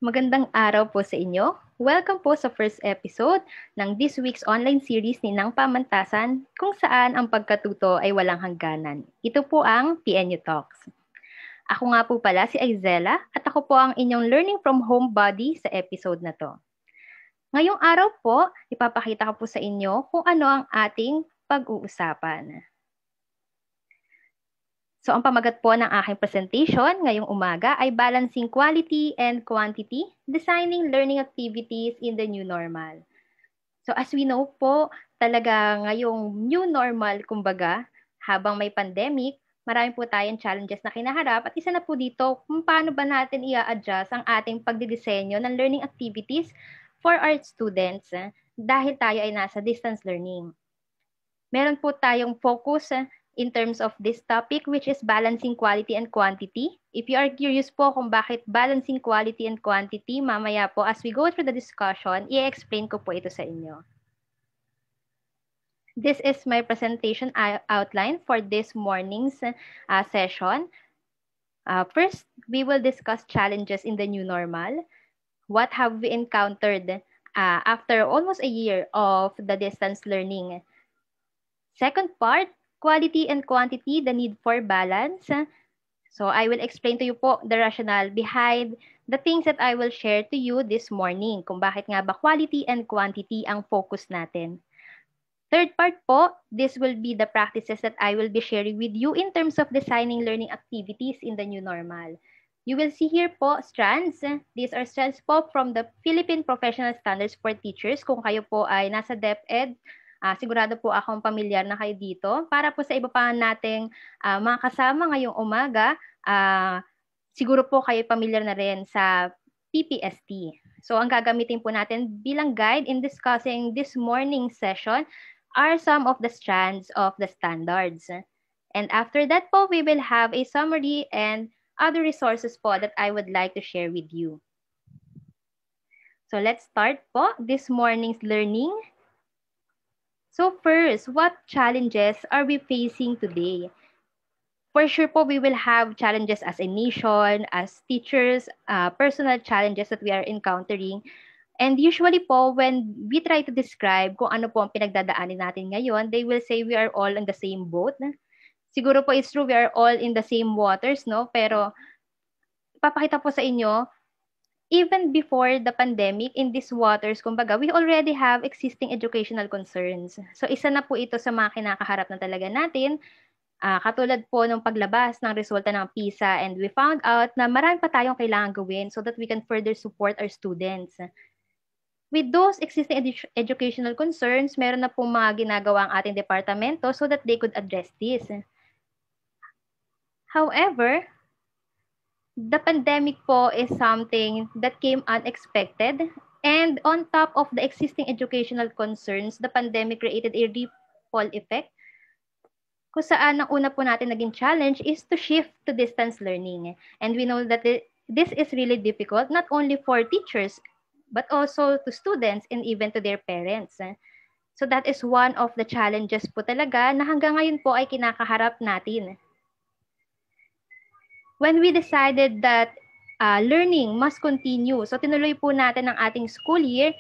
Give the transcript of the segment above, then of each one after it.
Magandang araw po sa inyo. Welcome po sa first episode ng this week's online series ni Nang Pamantasan kung saan ang pagkatuto ay walang hangganan. Ito po ang PNU Talks. Ako nga po pala si Izella at ako po ang inyong learning from home buddy sa episode na to. Ngayong araw po, ipapakita ko po sa inyo kung ano ang ating pag-uusapan. So ang pamagat po ng aking presentation ngayong umaga ay Balancing Quality and Quantity, Designing Learning Activities in the New Normal. So as we know po, talaga ngayong new normal, kumbaga, habang may pandemic, marami po tayong challenges na kinaharap at isa na po dito kung paano ba natin i-adjust ang ating pagdidisenyo ng learning activities for our students dahil tayo ay nasa distance learning. Meron po tayong focus in terms of this topic, which is balancing quality and quantity. If you are curious po kung bakit balancing quality and quantity, mamaya po as we go through the discussion, i-explain ko po ito sa inyo. This is my presentation outline for this morning's session. First, we will discuss challenges in the new normal. What have we encountered after almost a year of the distance learning? Second part, quality and quantity, the need for balance. So I will explain to you po the rationale behind the things that I will share to you this morning, kung bakit nga ba quality and quantity ang focus natin. Third part po, this will be the practices that I will be sharing with you in terms of designing learning activities in the new normal. You will see here po strands. These are strands po from the Philippine Professional Standards for Teachers. Kung kayo po ay nasa DepEd, sigurado po akong pamilyar na kayo dito. Para po sa iba pa nating mga kasama ngayong umaga, siguro po kayo pamilyar na rin sa PPST. So ang gagamitin po natin bilang guide in discussing this morning session are some of the strands of the standards. And after that po, we will have a summary and other resources po that I would like to share with you. So let's start po this morning's learning. So first, what challenges are we facing today? For sure po, we will have challenges as a nation, as teachers, personal challenges that we are encountering. And usually po, when we try to describe kung ano po ang pinagdadaanin natin ngayon, they will say we are all in the same boat. Siguro po it's true, we are all in the same waters, no? Pero papakita po sa inyo, even before the pandemic, in these waters, kumbaga, we already have existing educational concerns. So, isa na po ito sa mga kinakaharap na talaga natin. Katulad po ng paglabas ng resulta ng PISA, and we found out na marami pa tayong kailangan gawin so that we can further support our students. With those existing educational concerns, meron na po mga ginagawa ang ating departamento so that they could address this. However, the pandemic po is something that came unexpected, and on top of the existing educational concerns, the pandemic created a ripple effect kung saan ang una po natin naging challenge is to shift to distance learning. And we know that this is really difficult, not only for teachers, but also to students and even to their parents. So that is one of the challenges po talaga na hanggang ngayon po ay kinakaharap natin. When we decided that learning must continue, so tinuloy po natin ang ating school year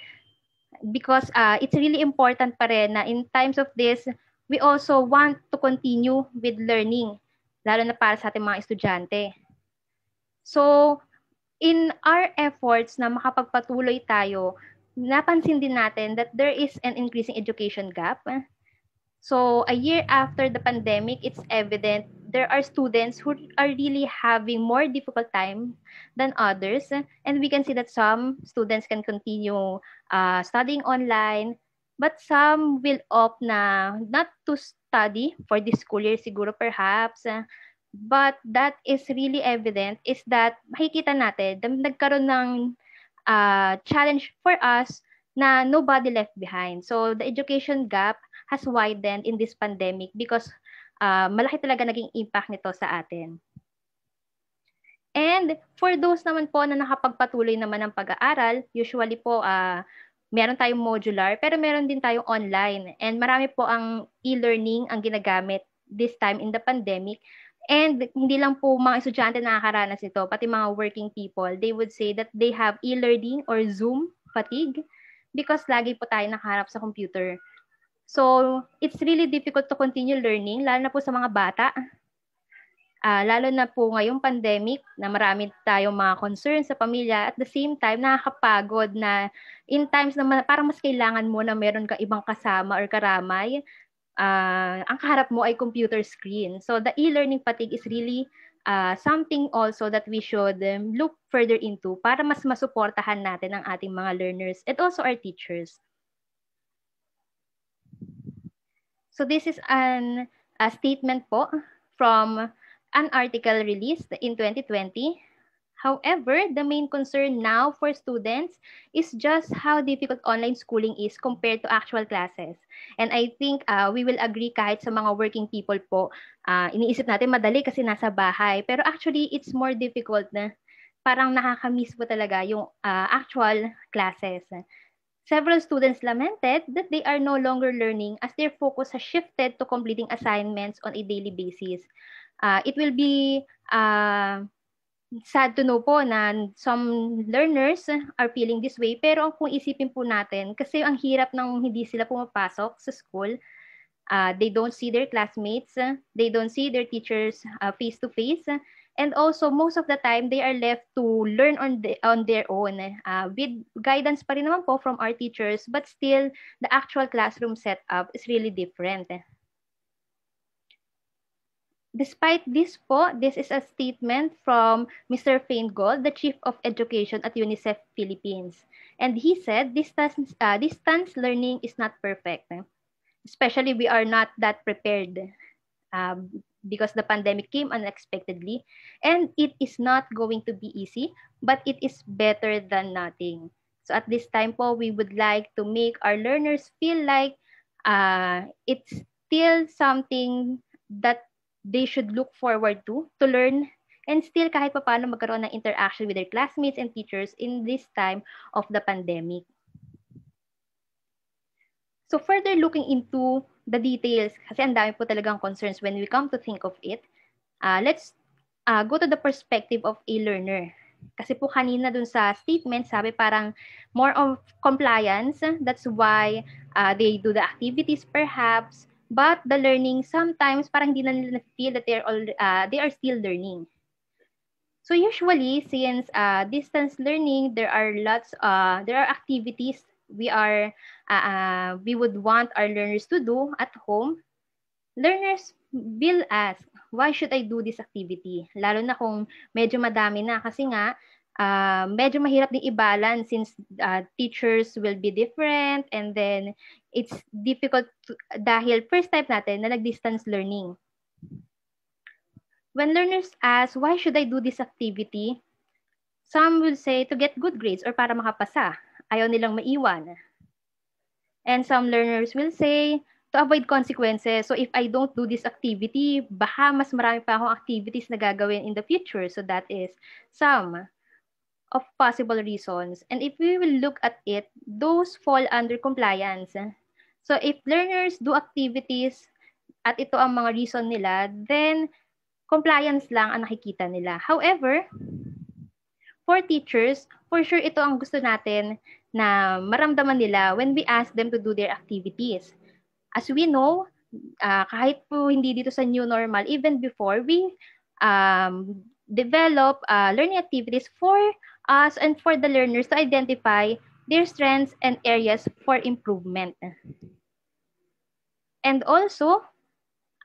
because it's really important pa rin na in times of this, we also want to continue with learning, lalo na para sa ating mga estudyante. So, in our efforts na makapagpatuloy tayo, napansin din natin that there is an increasing education gap. So, a year after the pandemic, it's evident there are students who are really having more difficult time than others. And we can see that some students can continue studying online, but some will opt na not to study for this school year siguro perhaps. But that is really evident is that makikita natin na nagkaroon ng challenge for us na nobody left behind. So, the education gap has widened in this pandemic because malaki talaga naging impact nito sa atin. And for those naman po na nakapagpatuloy naman ng pag-aaral, usually po meron tayong modular, pero meron din tayong online. And marami po ang e-learning ang ginagamit this time in the pandemic. And hindi lang po mga estudyante nakakaranas nito, pati mga working people, they would say that they have e-learning or Zoom fatigue because lagi po tayo nakaharap sa computer. So, it's really difficult to continue learning, lalo na po sa mga bata. Lalo na po ngayong pandemic na marami tayong mga concerns sa pamilya. At the same time, nakakapagod na in times na parang mas kailangan mo na meron ka ibang kasama or karamay, ang kaharap mo ay computer screen. So the e-learning fatigue is really something also that we should look further into para mas masuportahan natin ang ating mga learners and also our teachers. So this is a statement po from an article released in 2020. However, the main concern now for students is just how difficult online schooling is compared to actual classes. And I think we will agree kahit sa mga working people po, iniisip natin madali kasi nasa bahay. Pero actually, it's more difficult na parang nakakamiss po talaga yung actual classes. Several students lamented that they are no longer learning as their focus has shifted to completing assignments on a daily basis. It will be sad to know po na some learners are feeling this way. Pero kung isipin po natin, kasi ang hirap ng hindi sila pumapasok sa school, they don't see their classmates, they don't see their teachers face to face, and also most of the time they are left to learn on their own with guidance pa rin naman po from our teachers, but still the actual classroom setup is really different. Despite this po, this is a statement from Mr. Feingold, the Chief of Education at UNICEF Philippines. And he said, distance learning is not perfect. Especially we are not that prepared because the pandemic came unexpectedly. And it is not going to be easy, but it is better than nothing. So at this time po, we would like to make our learners feel like it's still something that they should look forward to learn, and still kahit pa paano magkaroon ng interaction with their classmates and teachers in this time of the pandemic. So further looking into the details, kasi ang dami po talagang concerns when we come to think of it, let's go to the perspective of a learner. Kasi po kanina dun sa statement, sabi parang more of compliance, that's why they do the activities perhaps, but the learning sometimes parang hindi na nila feel that they are still learning. So usually, since distance learning, there are activities we would want our learners to do at home. Learners will ask, why should I do this activity? Lalo na kung medyo madami na kasi nga medyo mahirap din i-balance since teachers will be different, and then it's difficult dahil first time natin na nag-distance learning. When learners ask, why should I do this activity? Some will say to get good grades or para makapasa. Ayaw nilang maiwan. And some learners will say to avoid consequences. So if I don't do this activity, baka mas marami pa akong activities na gagawin in the future. So that is some of possible reasons. And if we will look at it, those fall under compliance. So if learners do activities at ito ang mga reason nila, then compliance lang ang nakikita nila. However, for teachers, for sure ito ang gusto natin na maramdaman nila when we ask them to do their activities. As we know, kahit po hindi dito sa new normal, even before, we develop learning activities for us and for the learners to identify their strengths and areas for improvement. And also,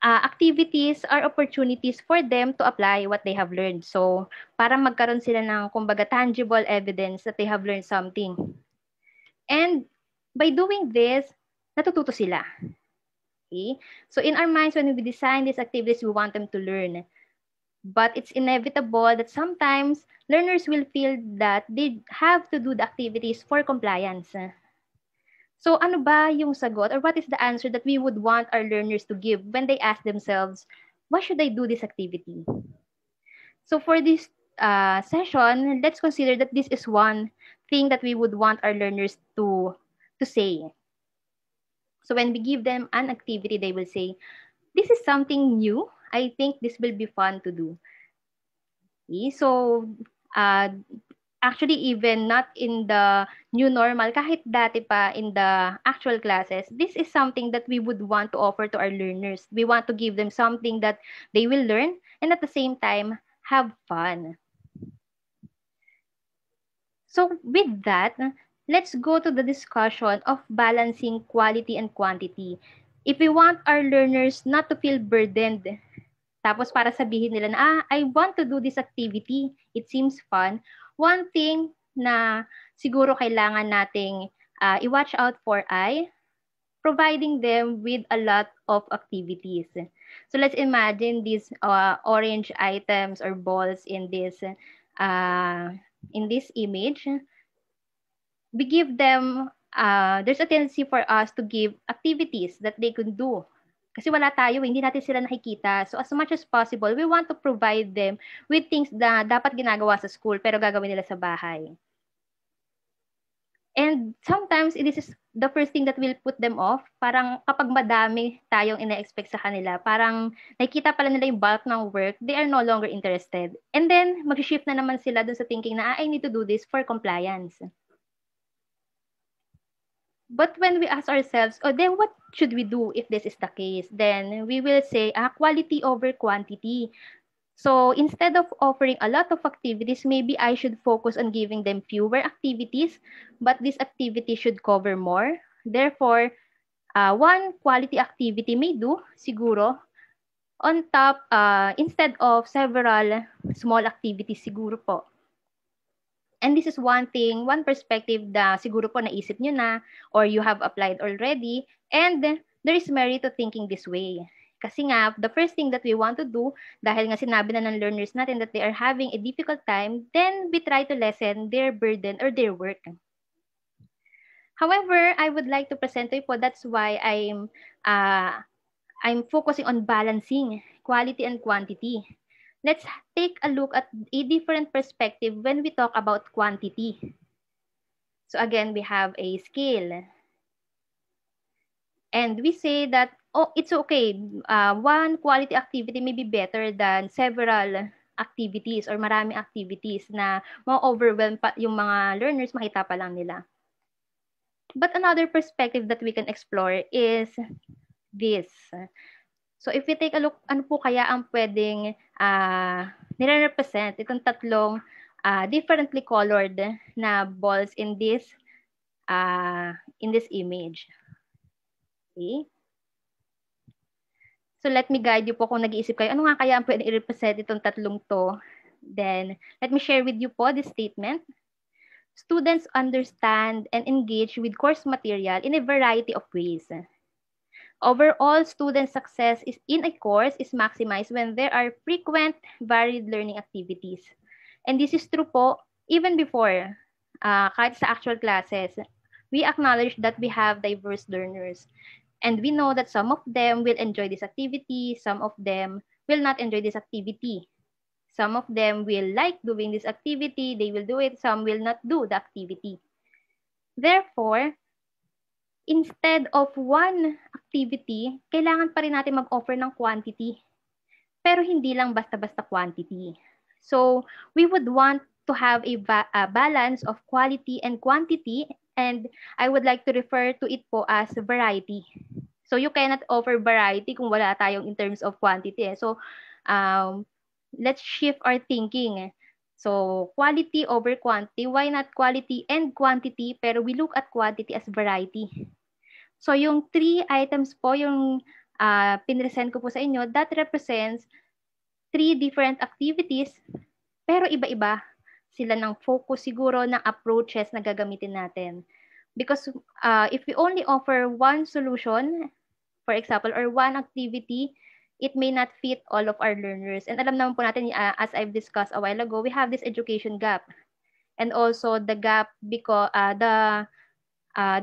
activities are opportunities for them to apply what they have learned. So, para magkaroon sila ng, kumbaga, tangible evidence that they have learned something. And by doing this, natututo sila. Okay? So, in our minds, when we design these activities, we want them to learn. But it's inevitable that sometimes learners will feel that they have to do the activities for compliance. So ano ba yung sagot, or what is the answer that we would want our learners to give when they ask themselves, why should I do this activity? So for this session, let's consider that this is one thing that we would want our learners to say. So when we give them an activity, they will say, this is something new I think this will be fun to do. Okay? So, uh, actually, even not in the new normal, kahit dati pa in the actual classes, this is something that we would want to offer to our learners. We want to give them something that they will learn and at the same time have fun. So with that, let's go to the discussion of balancing quality and quantity. If we want our learners not to feel burdened, tapos para sabihin nila na, I want to do this activity, it seems fun, one thing na siguro kailangan nating i-watch out for ay providing them with a lot of activities. So let's imagine these orange items or balls in this image. We give them, there's a tendency for us to give activities that they can do. Kasi wala tayo, hindi natin sila nakikita. So as much as possible, we want to provide them with things na dapat ginagawa sa school pero gagawin nila sa bahay. And sometimes, this is the first thing that will put them off. Parang kapag madami tayong ina-expect sa kanila, parang nakikita pala nila yung bulk ng work, they are no longer interested. And then, mag-shift na naman sila dun sa thinking na, I need to do this for compliance. But when we ask ourselves, then what should we do if this is the case? Then we will say, quality over quantity. So instead of offering a lot of activities, maybe I should focus on giving them fewer activities, but this activity should cover more. Therefore, one quality activity may do, siguro, on top, instead of several small activities, siguro po. And this is one thing, one perspective na siguro po naisip nyo na or you have applied already. And there is merit to thinking this way. Kasi nga, the first thing that we want to do, dahil nga sinabi na ng learners natin that they are having a difficult time, then we try to lessen their burden or their work. However, I would like to present to you po, that's why I'm focusing on balancing quality and quantity. Let's take a look at a different perspective when we talk about quantity. So again, we have a scale. And we say that, it's okay. One quality activity may be better than several activities or maraming activities na ma-overwhelm pa yung mga learners, makita pa lang nila. But another perspective that we can explore is this. So if we take a look, ano po kaya ang pwedeng nire-represent itong tatlong differently colored na balls in this image. Okay? So let me guide you po kung nag-iisip kayo, ano nga kaya ang pwedeng i-represent itong tatlong to. Then, let me share with you po this statement. Students understand and engage with course material in a variety of ways. Overall, student success in a course is maximized when there are frequent, varied learning activities. And this is true po even before, kahit sa actual classes. We acknowledge that we have diverse learners. And we know that some of them will enjoy this activity, some of them will not enjoy this activity. Some of them will like doing this activity, they will do it, some will not do the activity. Therefore, instead of one activity, kailangan pa rin natin mag-offer ng quantity. Pero hindi lang basta-basta quantity. So, we would want to have a balance of quality and quantity, and I would like to refer to it po as variety. So, you cannot offer variety kung wala tayong in terms of quantity. So, let's shift our thinking. So, quality over quantity. Why not quality and quantity, pero we look at quantity as variety? So, yung 3 items po, yung pinresent ko po sa inyo, that represents 3 different activities, pero iba-iba sila ng focus siguro ng approaches na gagamitin natin. Because if we only offer one solution, for example, or one activity, it may not fit all of our learners. And alam naman po natin, as I've discussed a while ago, we have this education gap. And also the gap because the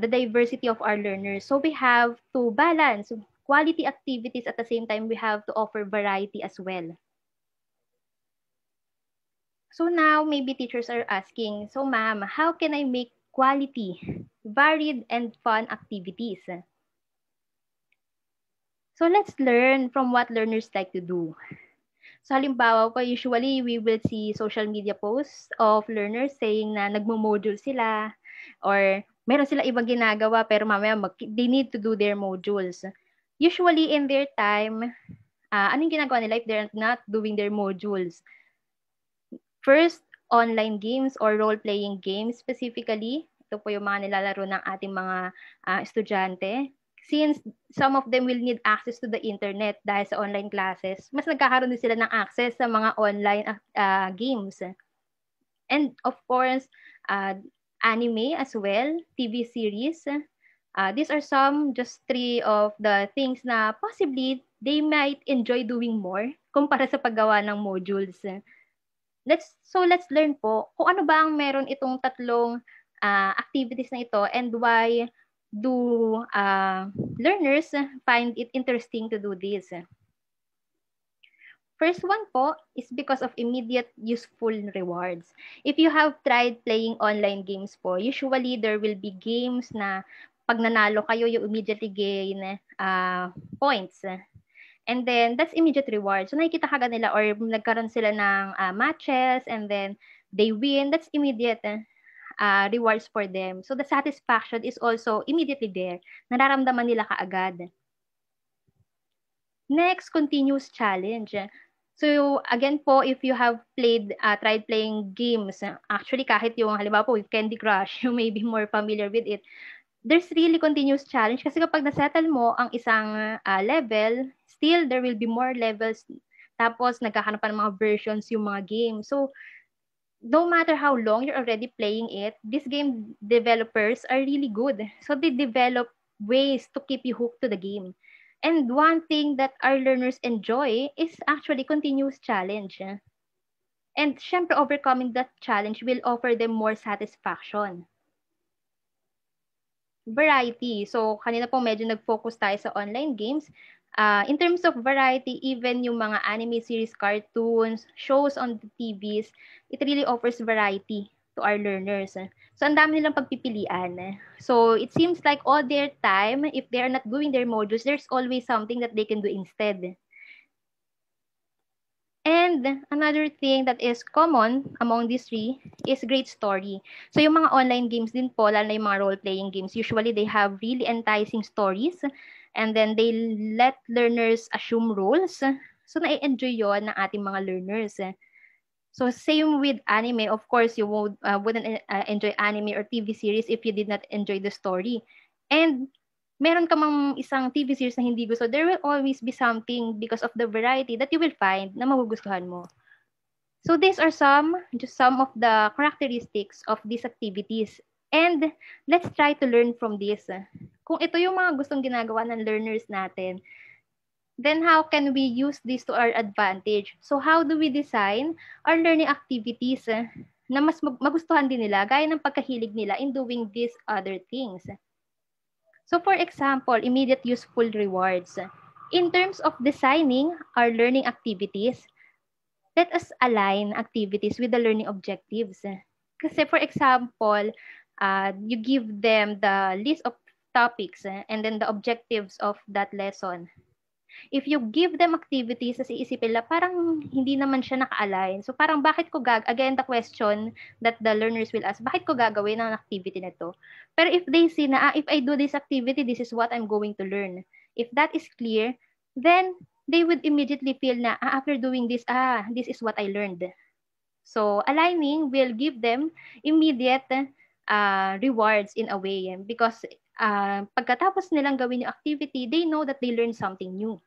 diversity of our learners. So we have to balance quality activities at the same time we have to offer variety as well. So now maybe teachers are asking, so ma'am, how can I make quality, varied, and fun activities? So let's learn from what learners like to do. So halimbawa po, usually we will see social media posts of learners saying na nagmo-module sila or meron sila ibang ginagawa pero mamaya they need to do their modules. Usually in their time, anong ginagawa nila if they're not doing their modules? First, online games or role-playing games specifically. Ito po yung mga nilalaro ng ating mga estudyante. Since some of them will need access to the internet dahil sa online classes, mas nagkakaroon din sila ng access sa mga online games. And of course, anime as well, TV series. These are just 3 of the things na possibly they might enjoy doing more kumpara sa paggawa ng modules. Let's learn po kung ano ba ang meron itong tatlong activities na ito and why do learners find it interesting to do this. First one po is because of immediate useful rewards. If you have tried playing online games po, usually there will be games na pag nanalo kayo, you immediately gain points. And then, that's immediate reward. So, nakikita kagad nila or nagkaroon sila ng matches and then they win. That's immediate rewards for them. So, the satisfaction is also immediately there. Nararamdaman nila kaagad. Next, continuous challenge. So, again po, if you have tried playing games, actually kahit yung halimbawa po with Candy Crush, you may be more familiar with it. There's really continuous challenge kasi kapag nasettle mo ang isang level, still there will be more levels. Tapos nagkakaroon pa ng mga versions yung mga game. So no matter how long you're already playing it, these game developers are really good. So they develop ways to keep you hooked to the game. And one thing that our learners enjoy is actually continuous challenge. And syempre overcoming that challenge will offer them more satisfaction. Variety. So, kanina po medyo nag-focus tayo sa online games. In terms of variety, even yung mga anime series, cartoons, shows on the TVs, it really offers variety to our learners. So, ang dami nilang pagpipilian. So, it seems like all their time, if they are not doing their modules, there's always something that they can do instead. And another thing that is common among these 3 is great story. So yung mga online games din po, lalo na yung mga role-playing games, usually they have really enticing stories and then they let learners assume roles. So na-enjoy yon ng ating mga learners. So same with anime, of course, you wouldn't enjoy anime or TV series if you did not enjoy the story. And meron ka mang isang TV series na hindi gusto, there will always be something because of the variety that you will find na magugustuhan mo. So these are just some of the characteristics of these activities. And let's try to learn from this. Kung ito yung mga gustong ginagawa ng learners natin, then how can we use this to our advantage? So how do we design our learning activities na mas magustuhan din nila, gaya ng pagkahilig nila in doing these other things? So for example, immediate useful rewards. In terms of designing our learning activities, let us align activities with the learning objectives. Kasi for example, you give them the list of topics and then the objectives of that lesson. If you give them activities, kasi isipin nila, parang hindi naman siya naka-align. So parang bakit ko again the question that the learners will ask, bakit ko gagawin ang activity na to? Pero if they see na, if I do this activity, this is what I'm going to learn. If that is clear, then they would immediately feel na, after doing this, this is what I learned. So aligning will give them immediate rewards in a way. Because pagkatapos nilang gawin yung activity, they know that they learned something new.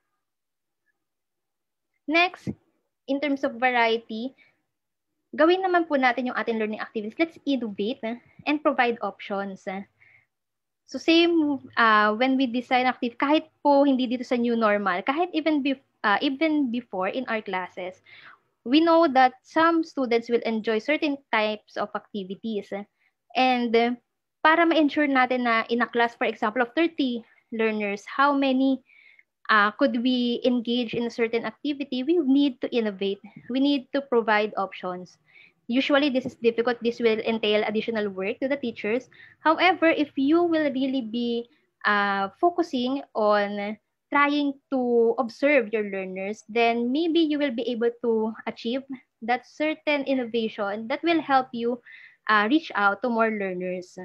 Next, in terms of variety, gawin naman po natin yung ating learning activities. Let's innovate and provide options. So same when we design activity, kahit po hindi dito sa new normal, kahit even before in our classes, we know that some students will enjoy certain types of activities. And para ma-ensure natin na in a class, for example, of 30 learners, how many could we engage in a certain activity, we need to innovate. We need to provide options. Usually, this is difficult. This will entail additional work to the teachers. However, if you will really be focusing on trying to observe your learners, then maybe you will be able to achieve that certain innovation that will help you reach out to more learners.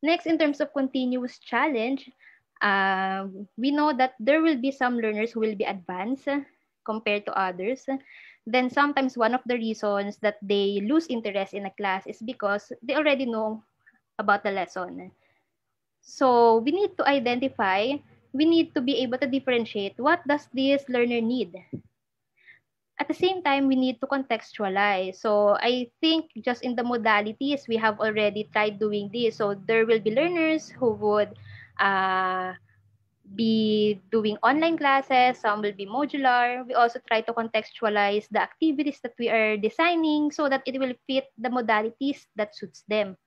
Next, in terms of continuous challenge, we know that there will be some learners who will be advanced compared to others. Then sometimes one of the reasons that they lose interest in a class is because they already know about the lesson. So we need to identify, we need to be able to differentiate what does this learner need. At the same time, we need to contextualize. So I think just in the modalities, we have already tried doing this. So there will be learners who would uh, be doing online classes, some will be modular. We also try to contextualize the activities that we are designing so that it will fit the modalities that suits them.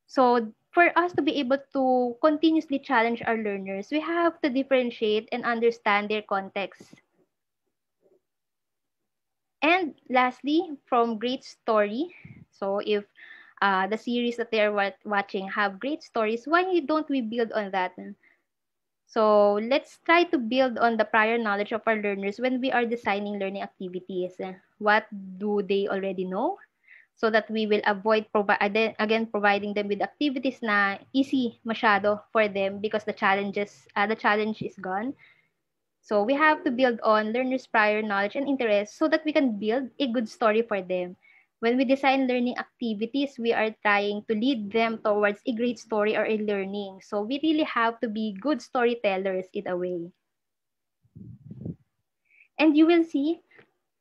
So for us to be able to continuously challenge our learners, we have to differentiate and understand their context. And lastly, from great story. So if the series that they're watching have great stories, why don't we build on that? So let's try to build on the prior knowledge of our learners when we are designing learning activities. What do they already know? So that we will avoid providing them with activities na easy masyado for them because the challenge is gone. So we have to build on learners' prior knowledge and interests so that we can build a good story for them. When we design learning activities, we are trying to lead them towards a great story or a learning. So we really have to be good storytellers in a way. And you will see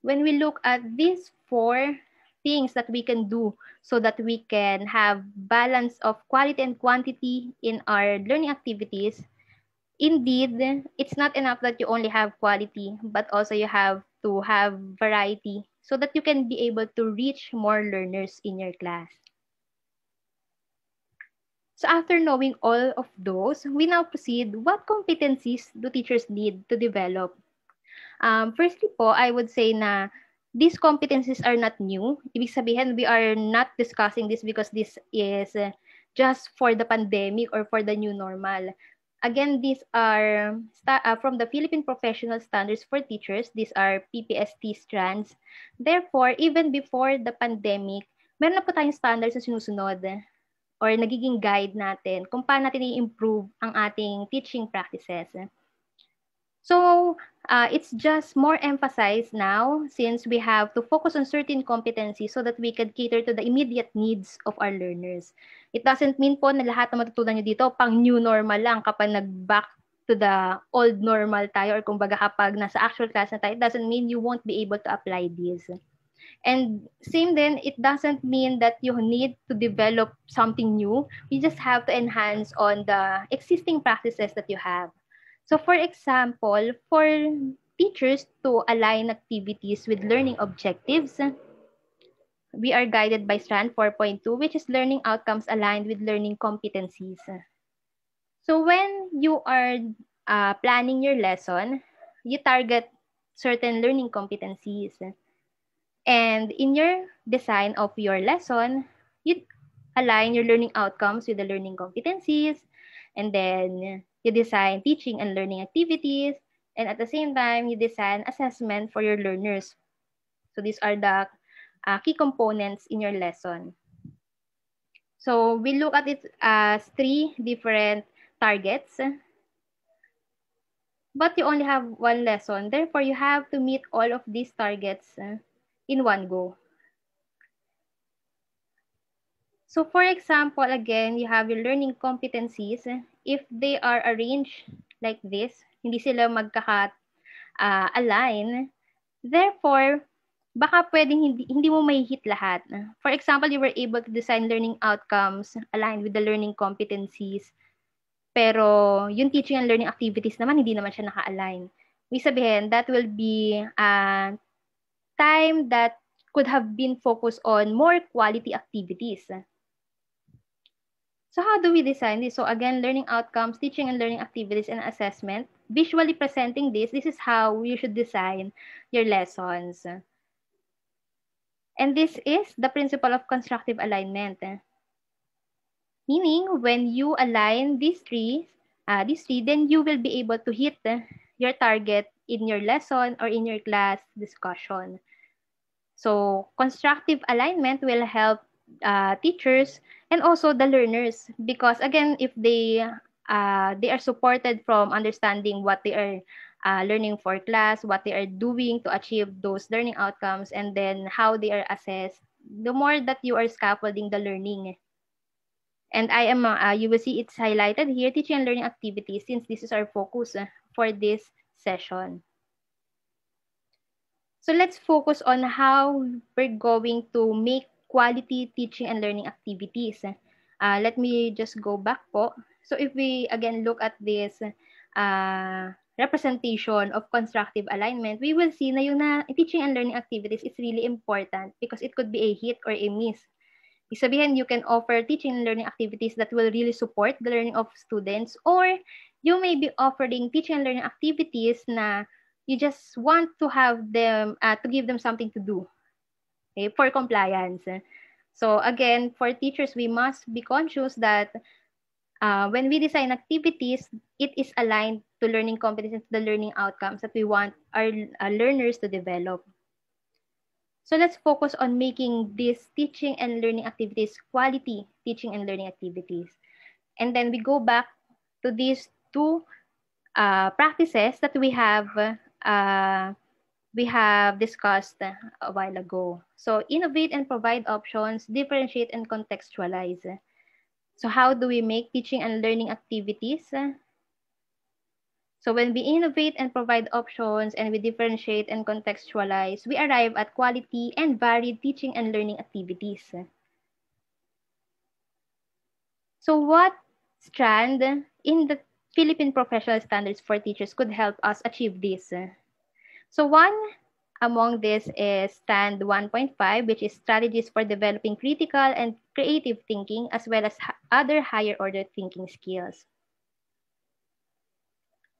when we look at these 4 things that we can do so that we can have balance of quality and quantity in our learning activities. Indeed, it's not enough that you only have quality, but also you have to have variety so that you can be able to reach more learners in your class. So after knowing all of those, we now proceed, what competencies do teachers need to develop? Firstly po, I would say na these competencies are not new. Ibig sabihin, we are not discussing this because this is just for the pandemic or for the new normal. Again, these are from the Philippine Professional Standards for Teachers. These are PPST strands. Therefore, even before the pandemic, meron na po tayong standards na sinusunod or nagiging guide natin kung paano natin i-improve ang ating teaching practices. So, it's just more emphasized now since we have to focus on certain competencies so that we can cater to the immediate needs of our learners. It doesn't mean po na lahat na matutunan nyo dito pang new normal lang kapag nag-back to the old normal tayo or kumbaga kapag nasa actual class na tayo, it doesn't mean you won't be able to apply this. And same then, it doesn't mean that you need to develop something new. You just have to enhance on the existing practices that you have. So for example, for teachers to align activities with learning objectives, we are guided by Strand 4.2, which is learning outcomes aligned with learning competencies. So when you are planning your lesson, you target certain learning competencies. And in your design of your lesson, you align your learning outcomes with the learning competencies, and then you design teaching and learning activities, and at the same time, you design assessment for your learners. So these are the key components in your lesson. So we look at it as 3 different targets, but you only have 1 lesson. Therefore, you have to meet all of these targets in one go. So for example, again, you have your learning competencies. If they are arranged like this, hindi sila magkaka-align, therefore, baka pwedeng hindi mo may hit lahat. For example, you were able to design learning outcomes aligned with the learning competencies, pero yung teaching and learning activities naman, hindi naman siya naka-align. Ibig sabihin, that will be time that could have been focused on more quality activities. So how do we design this? So again, learning outcomes, teaching and learning activities, and assessment. Visually presenting this is how you should design your lessons. And this is the principle of constructive alignment. Meaning, when you align these 3, these three, then you will be able to hit your target in your lesson or in your class discussion. So constructive alignment will help teachers and also the learners, because again, if they are supported from understanding what they are learning for class, what they are doing to achieve those learning outcomes, and then how they are assessed, the more that you are scaffolding the learning. And you will see it's highlighted here, teaching and learning activities, since this is our focus for this session. So let's focus on how we're going to make quality teaching and learning activities. Let me just go back po. So if we again look at this representation of constructive alignment, we will see na yung teaching and learning activities is really important because it could be a hit or a miss. Ibig sabihin, you can offer teaching and learning activities that will really support the learning of students, or you may be offering teaching and learning activities na you just want to have them, to give them something to do, okay, for compliance. So again, for teachers, we must be conscious that when we design activities, it is aligned to learning competencies, the learning outcomes that we want our learners to develop. So let's focus on making these teaching and learning activities quality teaching and learning activities. And then we go back to these two practices that we have discussed a while ago. So innovate and provide options, differentiate and contextualize. So how do we make teaching and learning activities? So when we innovate and provide options and we differentiate and contextualize, we arrive at quality and varied teaching and learning activities. So what Strand in the Philippine Professional Standards for Teachers could help us achieve this? So one among this is Strand 1.5, which is strategies for developing critical and creative thinking as well as other higher order thinking skills.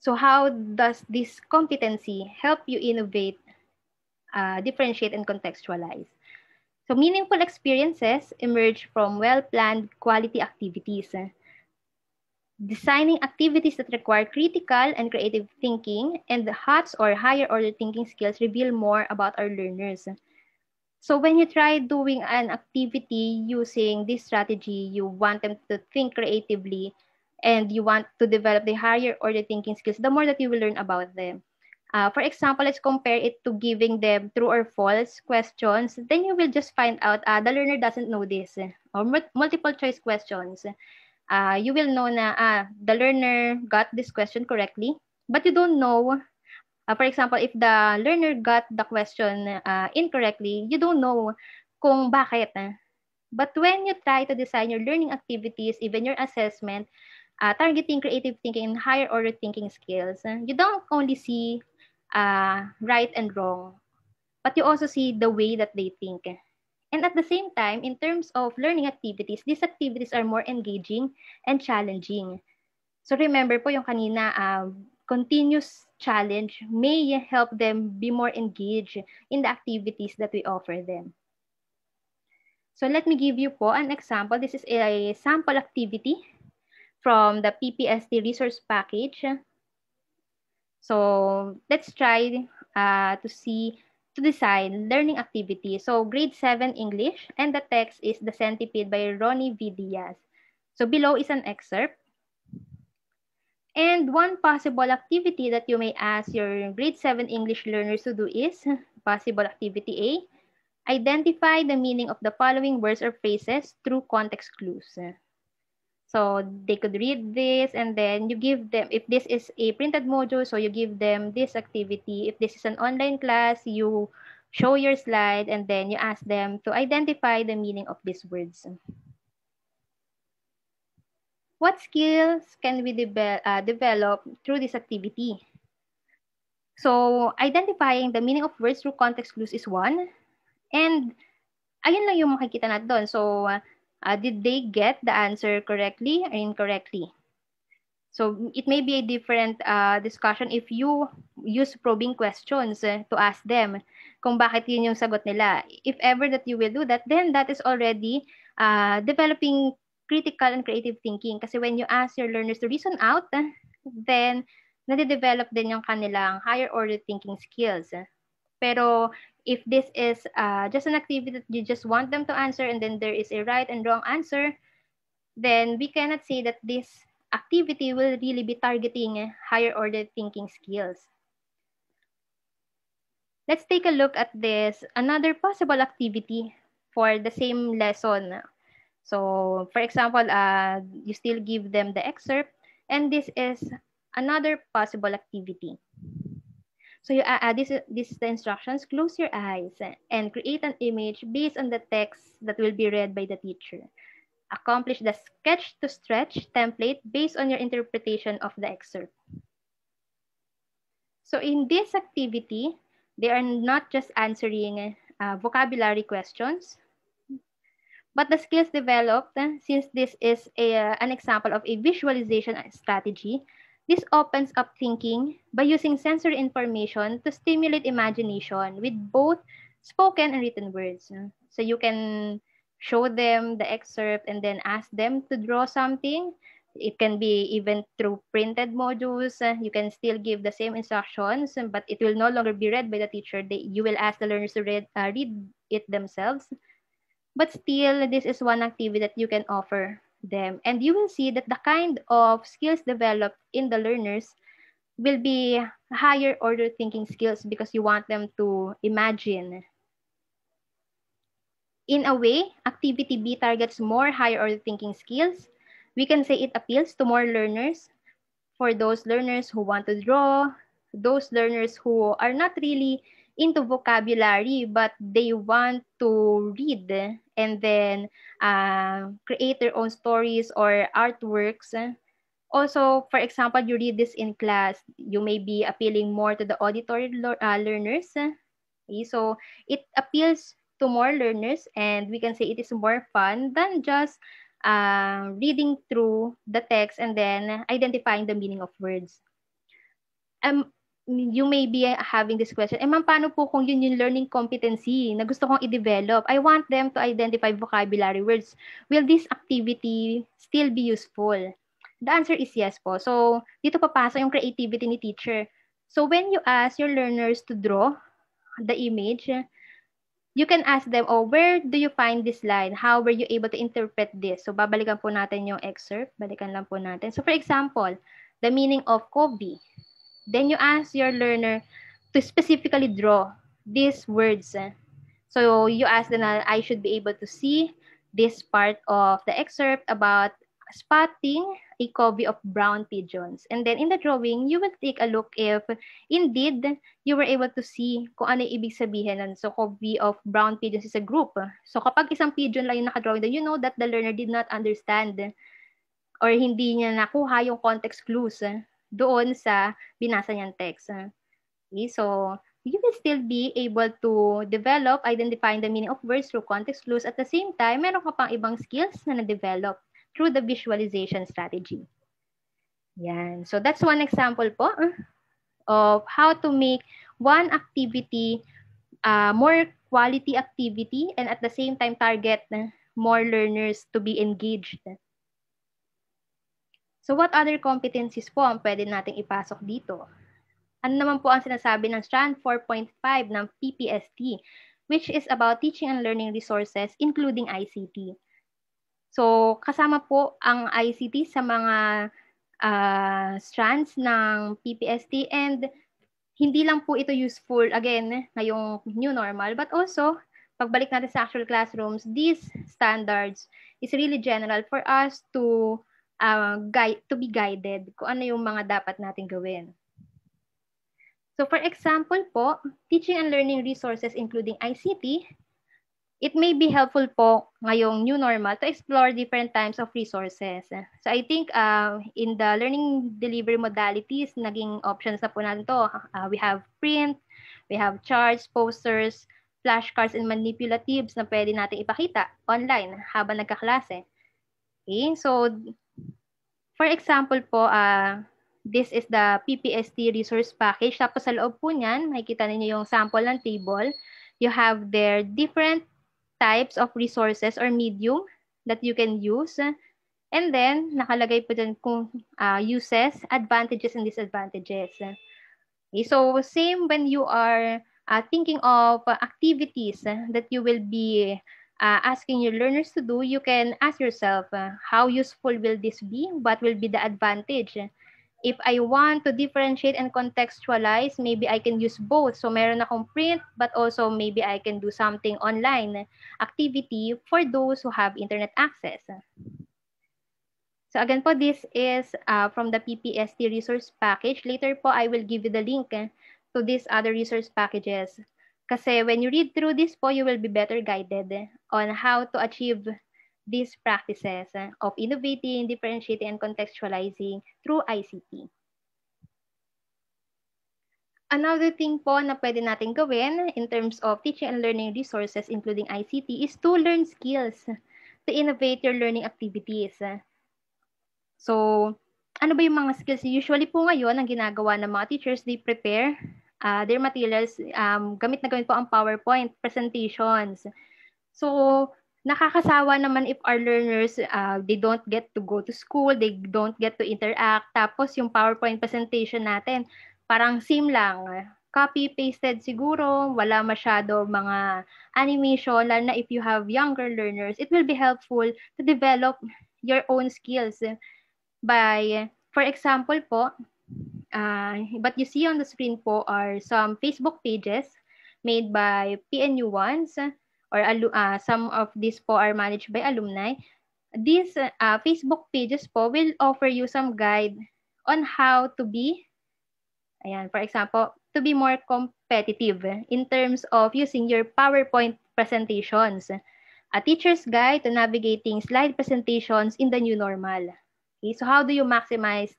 So how does this competency help you innovate, differentiate, and contextualize? So meaningful experiences emerge from well-planned quality activities. Designing activities that require critical and creative thinking and the HOTS or higher order thinking skills reveal more about our learners. So when you try doing an activity using this strategy, you want them to think creatively and you want to develop the higher order thinking skills, the more that you will learn about them. For example, let's compare it to giving them true or false questions. Then you will just find out the learner doesn't know this. Or multiple choice questions. You will know na the learner got this question correctly, but you don't know. For example, if the learner got the question incorrectly, you don't know kung bakit. But when you try to design your learning activities, even your assessment, targeting creative thinking and higher order thinking skills, you don't only see right and wrong, but you also see the way that they think. And at the same time, in terms of learning activities, these activities are more engaging and challenging. So remember po yung kanina, continuous challenge may help them be more engaged in the activities that we offer them. So let me give you po an example. This is a sample activity from the PPST resource package. So let's try to design learning activity. So grade 7 English, and the text is The Centipede by Ronnie V. Diaz. So below is an excerpt. And one possible activity that you may ask your grade 7 English learners to do is, possible activity A, identify the meaning of the following words or phrases through context clues. So they could read this and then you give them, if this is a printed module, so you give them this activity. If this is an online class, you show your slide and then you ask them to identify the meaning of these words. What skills can we develop through this activity? So identifying the meaning of words through context clues is one. And ayun lang yung makikita natin doon. So did they get the answer correctly or incorrectly? So it may be a different discussion if you use probing questions to ask them kung bakit yun yung sagot nila. If ever that you will do that, then that is already developing critical and creative thinking. Kasi when you ask your learners to reason out, then nade-develop din yung kanilang higher order thinking skills. Pero if this is just an activity that you just want them to answer and then there is a right and wrong answer, then we cannot say that this activity will really be targeting higher order thinking skills. Let's take a look at this, another possible activity for the same lesson. So, for example, you still give them the excerpt, and this is another possible activity. So, this is the instructions. Close your eyes and create an image based on the text that will be read by the teacher. Accomplish the sketch to stretch template based on your interpretation of the excerpt. So, in this activity, they are not just answering vocabulary questions, but the skills developed, since this is an example of a visualization strategy, this opens up thinking by using sensory information to stimulate imagination with both spoken and written words. So you can show them the excerpt and then ask them to draw something. It can be even through printed modules. You can still give the same instructions, but it will no longer be read by the teacher. You will ask the learners to read it themselves. But still, this is one activity that you can offer them. And you will see that the kind of skills developed in the learners will be higher order thinking skills because you want them to imagine. In a way, activity B targets more higher order thinking skills. We can say it appeals to more learners. For those learners who want to draw, those learners who are not really into vocabulary, but they want to read and then create their own stories or artworks. Also, for example, you read this in class, you may be appealing more to the auditory learners. Okay? So it appeals to more learners, and we can say it is more fun than just reading through the text and then identifying the meaning of words. You may be having this question, ma'am, paano po kung yun yung learning competency na gusto kong i-develop? I want them to identify vocabulary words. Will this activity still be useful? The answer is yes po. So, dito papasok yung creativity ni teacher. So, when you ask your learners to draw the image, you can ask them, where do you find this line? How were you able to interpret this? So, babalikan po natin yung excerpt. Balikan lang po natin. So, for example, the meaning of Kobe. Then you ask your learner to specifically draw these words. So you ask them, I should be able to see this part of the excerpt about spotting a covey of brown pigeons. And then in the drawing, you will take a look if indeed you were able to see kung ano yung ibig sabihin nun. So covey of brown pigeons is a group. So kapag isang pigeon lang yung nakadrawing, then you know that the learner did not understand or hindi niya nakuha yung context clues doon sa binasa niyang text. Okay, so you will still be able to develop identifying the meaning of words through context clues. At the same time, meron ka pang ibang skills na na-develop through the visualization strategy. Yan. So that's one example po of how to make one activity more quality activity and at the same time target more learners to be engaged. So what other competencies po ang pwede nating ipasok dito? Ano naman po ang sinasabi ng Strand 4.5 ng PPST, which is about teaching and learning resources including ICT. So kasama po ang ICT sa mga strands ng PPST, and hindi lang po ito useful again ngayong new normal, but also pagbalik natin sa actual classrooms, these standards is really general for us to be guided kung ano yung mga dapat natin gawin. So for example po, teaching and learning resources including ICT, it may be helpful po ngayong new normal to explore different types of resources. So I think in the learning delivery modalities, naging options na po natin to. We have print, we have charts, posters, flashcards, and manipulatives na pwede natin ipakita online habang nagkaklase. Okay, so for example po, this is the PPST resource package. Tapos sa loob po niyan, makikita ninyo yung sample ng table. You have their different types of resources or medium that you can use. And then, nakalagay po dyan kung uses, advantages, and disadvantages. Okay, so, same when you are thinking of activities that you will be asking your learners to do, you can ask yourself, how useful will this be? What will be the advantage? If I want to differentiate and contextualize, maybe I can use both. So, meron akong print, but also maybe I can do something online activity for those who have internet access. So, again po, this is from the PPST resource package. Later po, I will give you the link to these other resource packages. Kasi when you read through this po, you will be better guided on how to achieve these practices of innovating, differentiating, and contextualizing through ICT. Another thing po na pwede natin gawin in terms of teaching and learning resources including ICT is to learn skills to innovate your learning activities. So, ano ba yung mga skills? Usually po ngayon, ang ginagawa ng mga teachers, they prepare their materials gamit na gamit po ang PowerPoint presentations. So, nakakasawa naman if our learners, they don't get to go to school, they don't get to interact. Tapos, yung PowerPoint presentation natin, parang same lang. Copy-pasted siguro, wala masyado mga animation, lalo na if you have younger learners, it will be helpful to develop your own skills by, for example po, what you see on the screen po are some Facebook pages made by PNU ones, or some of these po are managed by alumni. These Facebook pages po will offer you some guide on how to be, ayan, for example, to be more competitive in terms of using your PowerPoint presentations. A teacher's guide to navigating slide presentations in the new normal. Okay, so how do you maximize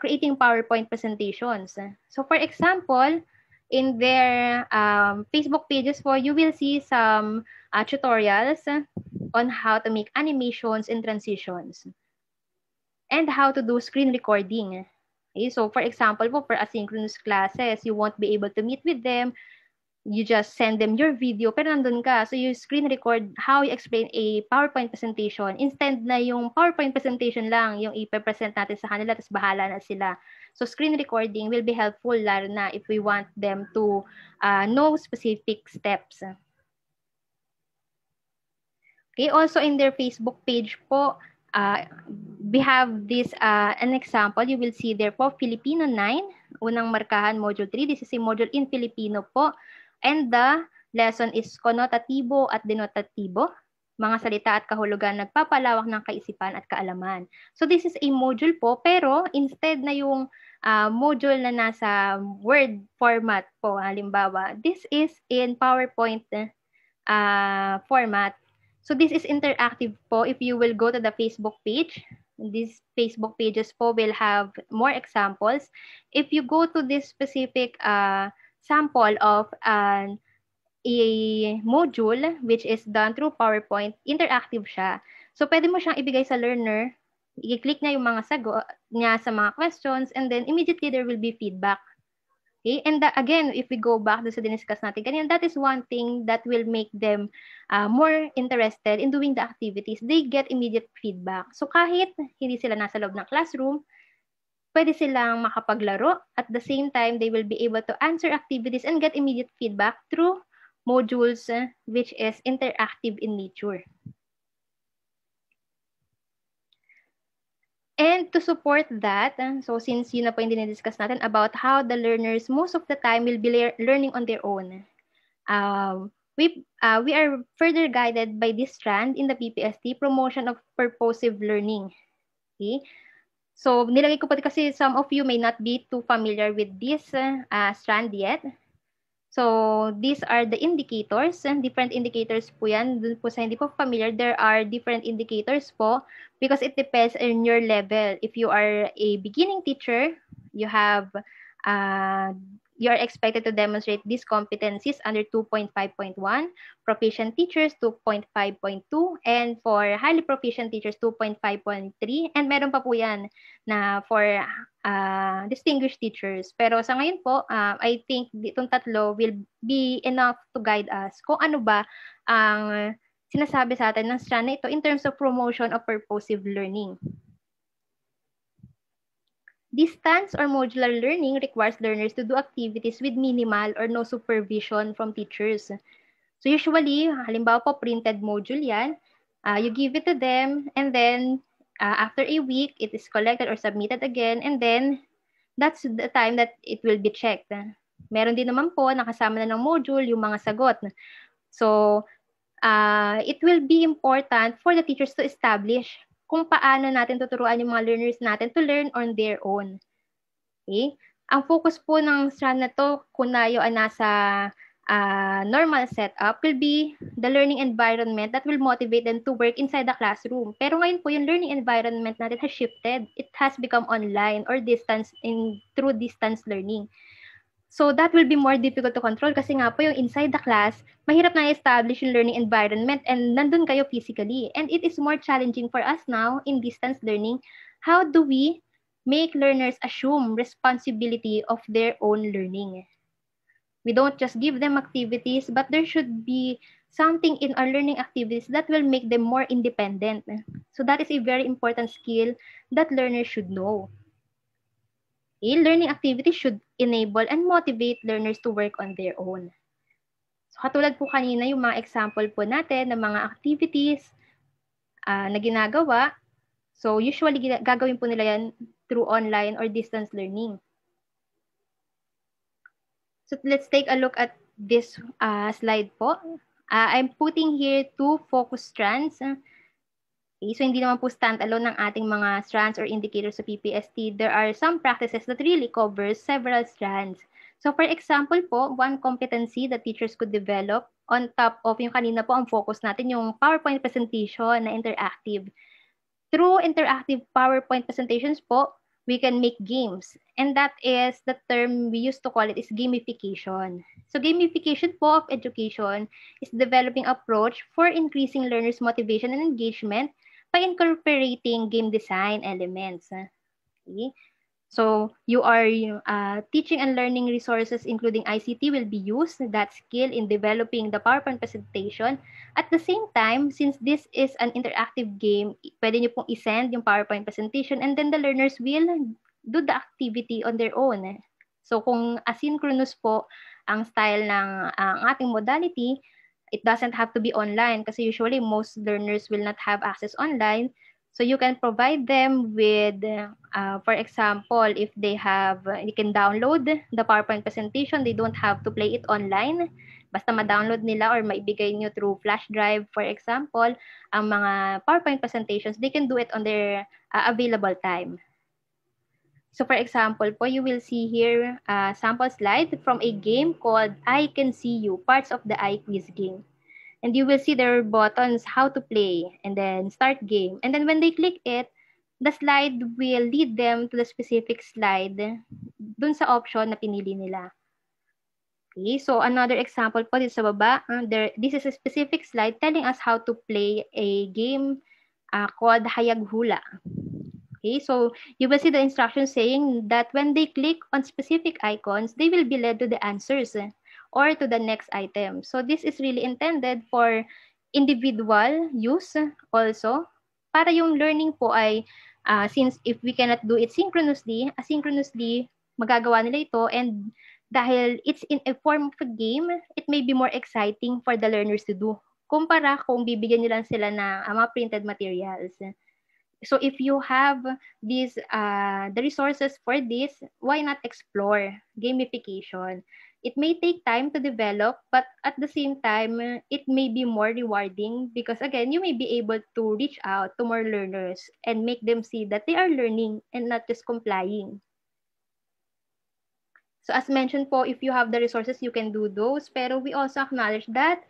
creating PowerPoint presentations? So for example, in their Facebook pages po, you will see some tutorials on how to make animations and transitions and how to do screen recording. Okay, so for example po, for asynchronous classes, you won't be able to meet with them. You just send them your video, pero nandun ka. So, you screen record how you explain a PowerPoint presentation. Instead na yung PowerPoint presentation lang, yung ipe-present natin sa kanila, tapos bahala na sila. So, screen recording will be helpful, lalo na if we want them to know specific steps. Okay, also in their Facebook page po, we have this, an example. You will see there po, Filipino 9, unang markahan, Module 3. This is a module in Filipino po. And the lesson is konotatibo at denotatibo, mga salita at kahulugan nagpapalawak ng kaisipan at kaalaman. So this is a module po, pero instead na yung module na nasa Word format po, halimbawa, this is in PowerPoint format. So this is interactive po. If you will go to the Facebook page, these Facebook pages po will have more examples. If you go to this specific sample of a module which is done through PowerPoint, interactive siya. So, pwede mo siyang ibigay sa learner, i-click niya yung mga sagot niya sa mga questions, and then immediately there will be feedback. Okay? And again, if we go back to sa diniscuss natin kanina, that is one thing that will make them more interested in doing the activities. They get immediate feedback. So, kahit hindi sila nasa loob ng classroom, pwede silang makapaglaro. At the same time, they will be able to answer activities and get immediate feedback through modules which is interactive in nature. And to support that, so since yun na po yung dinidiscuss natin about how the learners most of the time will be learning on their own, we are further guided by this strand in the PPST, promotion of purposive learning. Okay? So, nilagay ko po kasi some of you may not be too familiar with this strand yet. So, these are the indicators. Different indicators po yan. Dun po sa hindi po familiar, there are different indicators po because it depends on your level. If you are a beginning teacher, you have you are expected to demonstrate these competencies under 2.5.1, proficient teachers 2.5.2, and for highly proficient teachers 2.5.3, and meron pa po yan na for distinguished teachers. Pero sa ngayon po, I think itong tatlo will be enough to guide us kung ano ba ang sinasabi sa atin ng Strand na ito in terms of promotion of purposive learning. Distance or modular learning requires learners to do activities with minimal or no supervision from teachers. So usually, halimbawa po, printed module yan. You give it to them, and then after a week, it is collected or submitted again, and then that's the time that it will be checked. Meron din naman po, nakasama na ng module, yung mga sagot. So, it will be important for the teachers to establish kung paano natin tuturuan yung mga learners natin to learn on their own. Okay? Ang focus po ng Strand na to, kung nayo ay nasa normal setup, will be the learning environment that will motivate them to work inside the classroom. Pero ngayon po, yung learning environment natin has shifted. It has become online or through distance learning. So that will be more difficult to control kasi nga po yung inside the class, mahirap na i-establish yung learning environment and nandun kayo physically. And it is more challenging for us now in distance learning. How do we make learners assume responsibility of their own learning? We don't just give them activities, but there should be something in our learning activities that will make them more independent. So that is a very important skill that learners should know. Learning activities should enable and motivate learners to work on their own. So katulad po kanina yung mga example po natin ng mga activities na ginagawa. So usually gagawin po nila yan through online or distance learning. So let's take a look at this slide po. I'm putting here 2 focus strands. Okay, so hindi naman po stand-alone ng ating mga strands or indicators sa PPST. There are some practices that really covers several strands. So for example po, one competency that teachers could develop on top of yung kanina po ang focus natin, yung PowerPoint presentation na interactive. Through interactive PowerPoint presentations po, we can make games. And that is the term we used to call it is gamification. So gamification po of education is developing approach for increasing learners' motivation and engagement by incorporating game design elements. Okay? So you are teaching and learning resources including ICT will be used, that skill in developing the PowerPoint presentation. At the same time, since this is an interactive game, pwede nyo pong isend yung PowerPoint presentation and then the learners will do the activity on their own. So kung asynchronous po ang style ng ang ating modality, it doesn't have to be online kasi usually most learners will not have access online. So you can provide them with, for example, if they can download the PowerPoint presentation, they don't have to play it online. Basta ma-download nila or maibigay nyo through flash drive, for example, ang mga PowerPoint presentations, they can do it on their available time. So for example po, you will see here a sample slide from a game called I Can See You, parts of the iQuiz game. And you will see there are buttons how to play and then start game. And then when they click it, the slide will lead them to the specific slide dun sa option na pinili nila. Okay, so another example po dito sa baba, this is a specific slide telling us how to play a game called Hayag Hula. Okay, so you will see the instructions saying that when they click on specific icons, they will be led to the answers or to the next item. So this is really intended for individual use also. Para yung learning po ay, since if we cannot do it synchronously, asynchronously, magagawa nila ito. And dahil it's in a form of a game, it may be more exciting for the learners to do. Kumpara kung bibigyan nyo lang sila ng mga printed materials. So if you have these the resources for this, why not explore gamification? It may take time to develop, but at the same time, it may be more rewarding because again, you may be able to reach out to more learners and make them see that they are learning and not just complying. So as mentioned po, if you have the resources, you can do those. Pero we also acknowledge that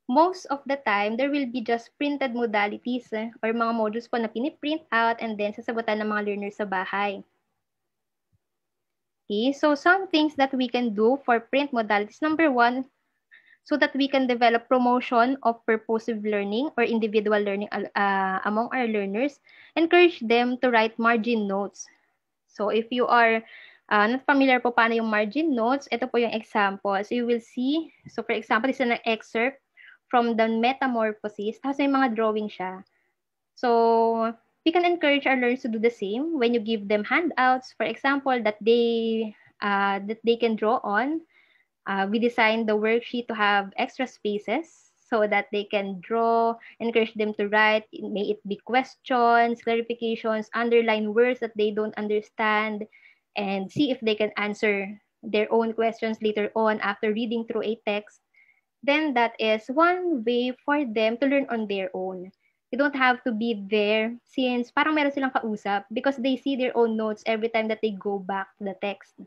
most of the time, there will be just printed modalities or mga modules po na piniprint out and then sasagutan ng mga learners sa bahay. Okay, so some things that we can do for print modalities. Number 1, so that we can develop promotion of purposive learning or individual learning among our learners, encourage them to write margin notes. So if you are not familiar po paano yung margin notes, ito po yung example. So you will see, so for example, this is an excerpt from the metamorphosis, tapos may mga drawing siya. So, we can encourage our learners to do the same when you give them handouts, for example, that they can draw on. We designed the worksheet to have extra spaces so that they can draw, encourage them to write, may it be questions, clarifications, underline words that they don't understand, and see if they can answer their own questions later on after reading through a text. Then that is one way for them to learn on their own. You don't have to be there since parang meron silang kausap because they see their own notes every time that they go back to the text.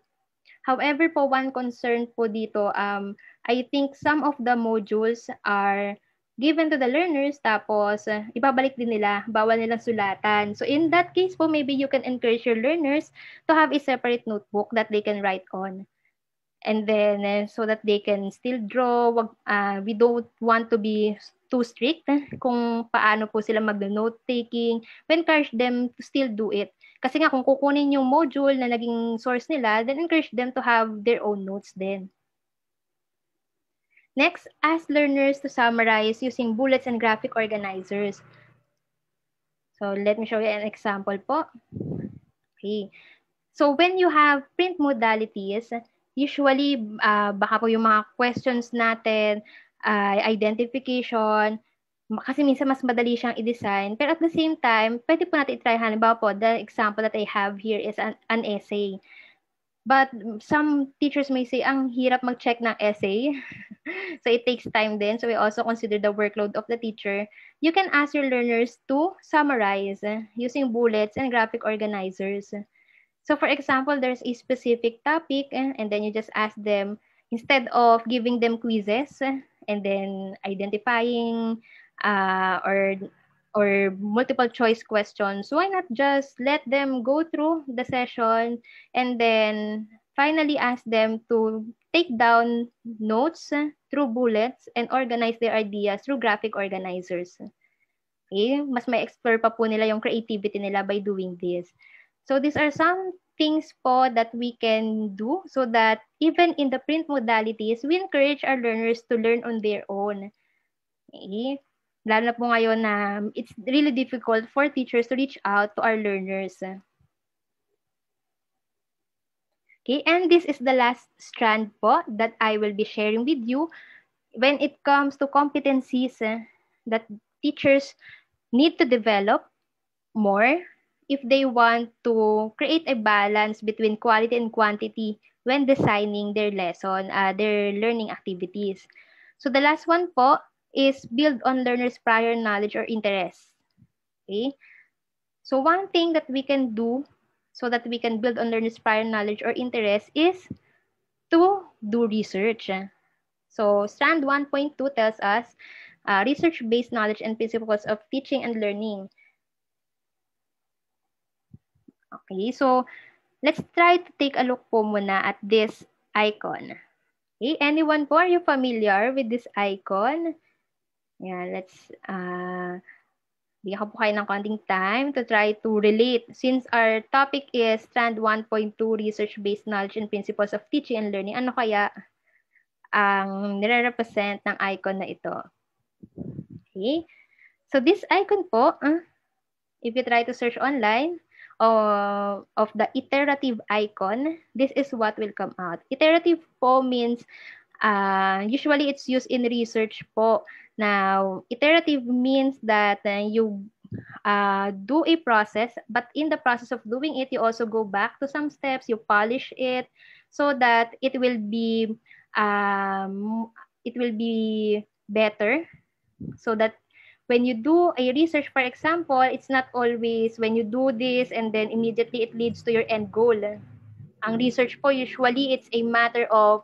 However po, one concern po dito, I think some of the modules are given to the learners tapos ibabalik din nila, bawal nilang sulatan. So in that case po, maybe you can encourage your learners to have a separate notebook that they can write on. And then so that they can still draw. We don't want to be too strict kung paano po sila mag-note taking. We encourage them to still do it. Kasi nga kung kukunin yung module na naging source nila, then encourage them to have their own notes din. Next, ask learners to summarize using bullets and graphic organizers. So let me show you an example po. Okay. So when you have print modalities, usually baka po yung mga questions natin, identification, kasi minsan mas madali siyang i-design. Pero at the same time, pwede po natin i-try. Halimbawa po, the example that I have here is an essay. But some teachers may say, ang hirap mag-check ng essay. So it takes time then. So we also consider the workload of the teacher. You can ask your learners to summarize using bullets and graphic organizers. So for example, there's a specific topic and then you just ask them, instead of giving them quizzes and then identifying or multiple choice questions, why not just let them go through the session and then finally ask them to take down notes through bullets and organize their ideas through graphic organizers. Okay? Mas may explore pa po nila yung creativity nila by doing this. So these are some things po that we can do so that even in the print modalities, we encourage our learners to learn on their own. Okay? Lalo na po ngayon na it's really difficult for teachers to reach out to our learners. Okay, and this is the last strand po that I will be sharing with you when it comes to competencies that teachers need to develop more if they want to create a balance between quality and quantity when designing their lesson, their learning activities. So the last one po is build on learners' prior knowledge or interest. Okay? So one thing that we can do so that we can build on learners' prior knowledge or interest is to do research. So Strand 1.2 tells us research-based knowledge and principles of teaching and learning. Okay, so let's try to take a look po muna at this icon. Okay, anyone po, are you familiar with this icon? Yeah, let's bigyan ko po kayo ng konting time to try to relate. Since our topic is Strand 1.2, Research-Based Knowledge and Principles of Teaching and Learning, ano kaya ang nire-represent ng icon na ito? Okay, so this icon po, if you try to search online, of the iterative icon, this is what will come out. Iterative po means, usually it's used in research po. Now, iterative means that you do a process, but in the process of doing it, you also go back to some steps, you polish it, so that it will be better, so that when you do a research, for example, it's not always when you do this and then immediately it leads to your end goal. Ang research po, usually, it's a matter of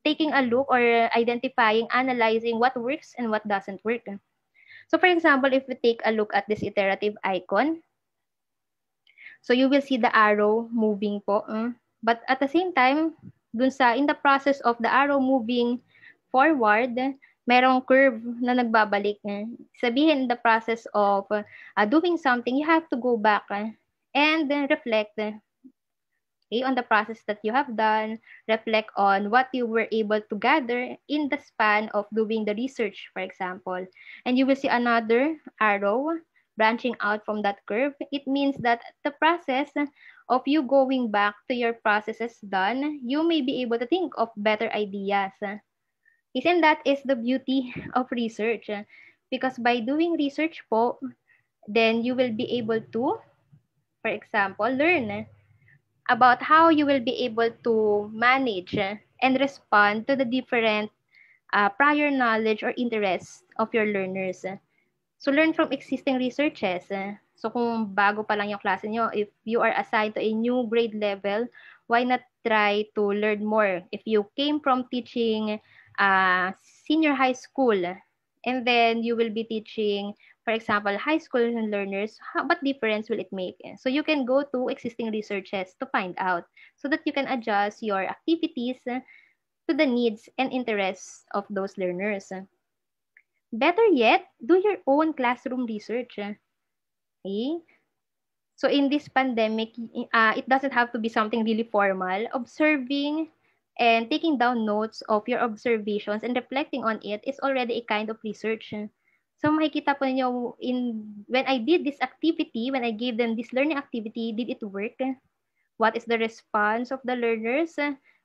taking a look or identifying, analyzing what works and what doesn't work. So for example, if we take a look at this iterative icon, so you will see the arrow moving po. But at the same time, in the process of the arrow moving forward, merong curve na nagbabalik. Sabihin, in the process of doing something, you have to go back and reflect. Okay, on the process that you have done, reflect on what you were able to gather in the span of doing the research, for example. And you will see another arrow branching out from that curve. It means that the process of you going back to your processes done, you may be able to think of better ideas. Isn't that is the beauty of research? Because by doing research po, then you will be able to, for example, learn about how you will be able to manage and respond to the different prior knowledge or interests of your learners. So, learn from existing researches. So, kung bago pa lang yung klase nyo, if you are assigned to a new grade level, why not try to learn more? If you came from teaching senior high school, and then you will be teaching, for example, high school learners, what difference will it make? So, you can go to existing researches to find out so that you can adjust your activities to the needs and interests of those learners. Better yet, do your own classroom research. Okay? So in this pandemic, it doesn't have to be something really formal. Observing and taking down notes of your observations and reflecting on it is already a kind of research. So makikita po niyo when I did this activity, when I gave them this learning activity, did it work? What is the response of the learners?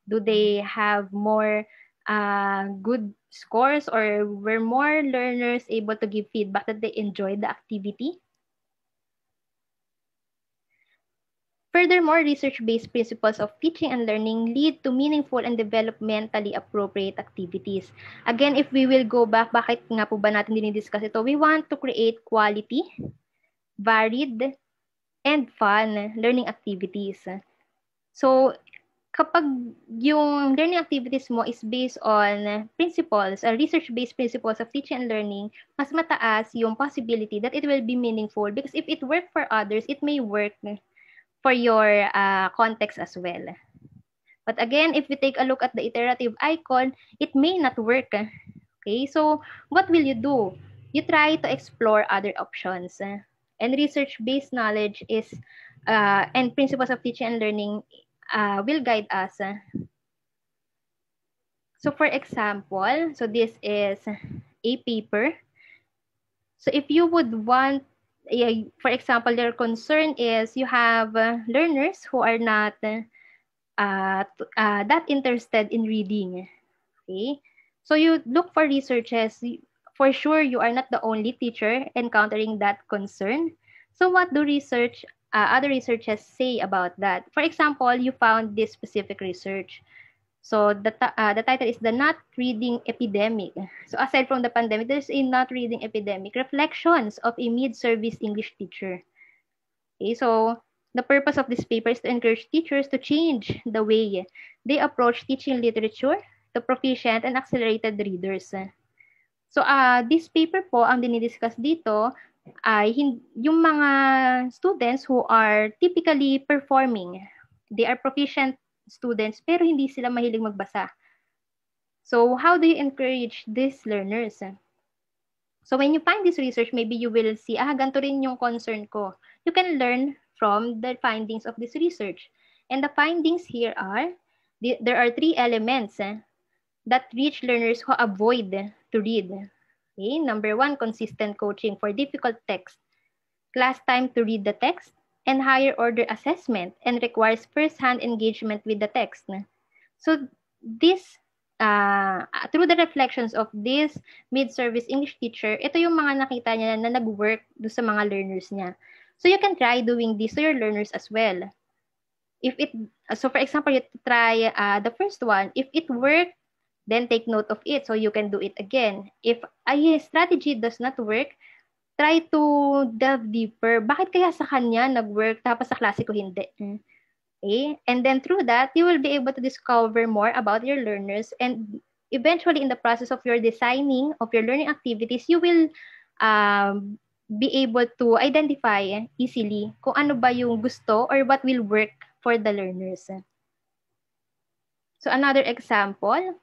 Do they have more good scores, or were more learners able to give feedback that they enjoyed the activity? Furthermore, research-based principles of teaching and learning lead to meaningful and developmentally appropriate activities. Again, if we will go back, bakit nga po ba natin dinidiscuss ito? We want to create quality, varied, and fun learning activities. So, kapag yung learning activities mo is based on principles, research-based principles of teaching and learning, mas mataas yung possibility that it will be meaningful, because if it worked for others, it may work for your context as well. But again, if we take a look at the iterative icon, it may not work. Okay, so what will you do? You try to explore other options. And research-based knowledge is, and principles of teaching and learning will guide us. So for example, so this is a paper. So if you would want, for example, your concern is you have learners who are not that interested in reading. Okay, so you look for researches. For sure, you are not the only teacher encountering that concern. So what do other researchers say about that? For example, you found this specific research. So the title is The Not Reading Epidemic. So aside from the pandemic, there's a not reading epidemic, reflections of a mid-service English teacher. Okay, so the purpose of this paper is to encourage teachers to change the way they approach teaching literature to proficient and accelerated readers. So this paper po, ang dinidiscuss dito ay yung mga students who are typically performing. They are proficient students pero hindi sila mahilig magbasa. So how do you encourage these learners? So when you find this research, maybe you will see, ganito rin yung concern ko. You can learn from the findings of this research. And the findings here are, there are 3 elements that reach learners who avoid to read. Okay, number 1, consistent coaching for difficult text, class time to read the text, and higher order assessment, and requires first-hand engagement with the text. So this, through the reflections of this mid-service English teacher, ito yung mga nakita niya na nag-work do sa mga learners niya. So you can try doing this to your learners as well. So for example, you try the first one. If it worked, then take note of it so you can do it again. If a strategy does not work, try to delve deeper. Bakit kaya sa kanya nag-work tapos sa klase ko hindi? Okay? And then through that, you will be able to discover more about your learners, and eventually in the process of your designing of your learning activities, you will be able to identify easily kung ano ba yung gusto or what will work for the learners. So another example,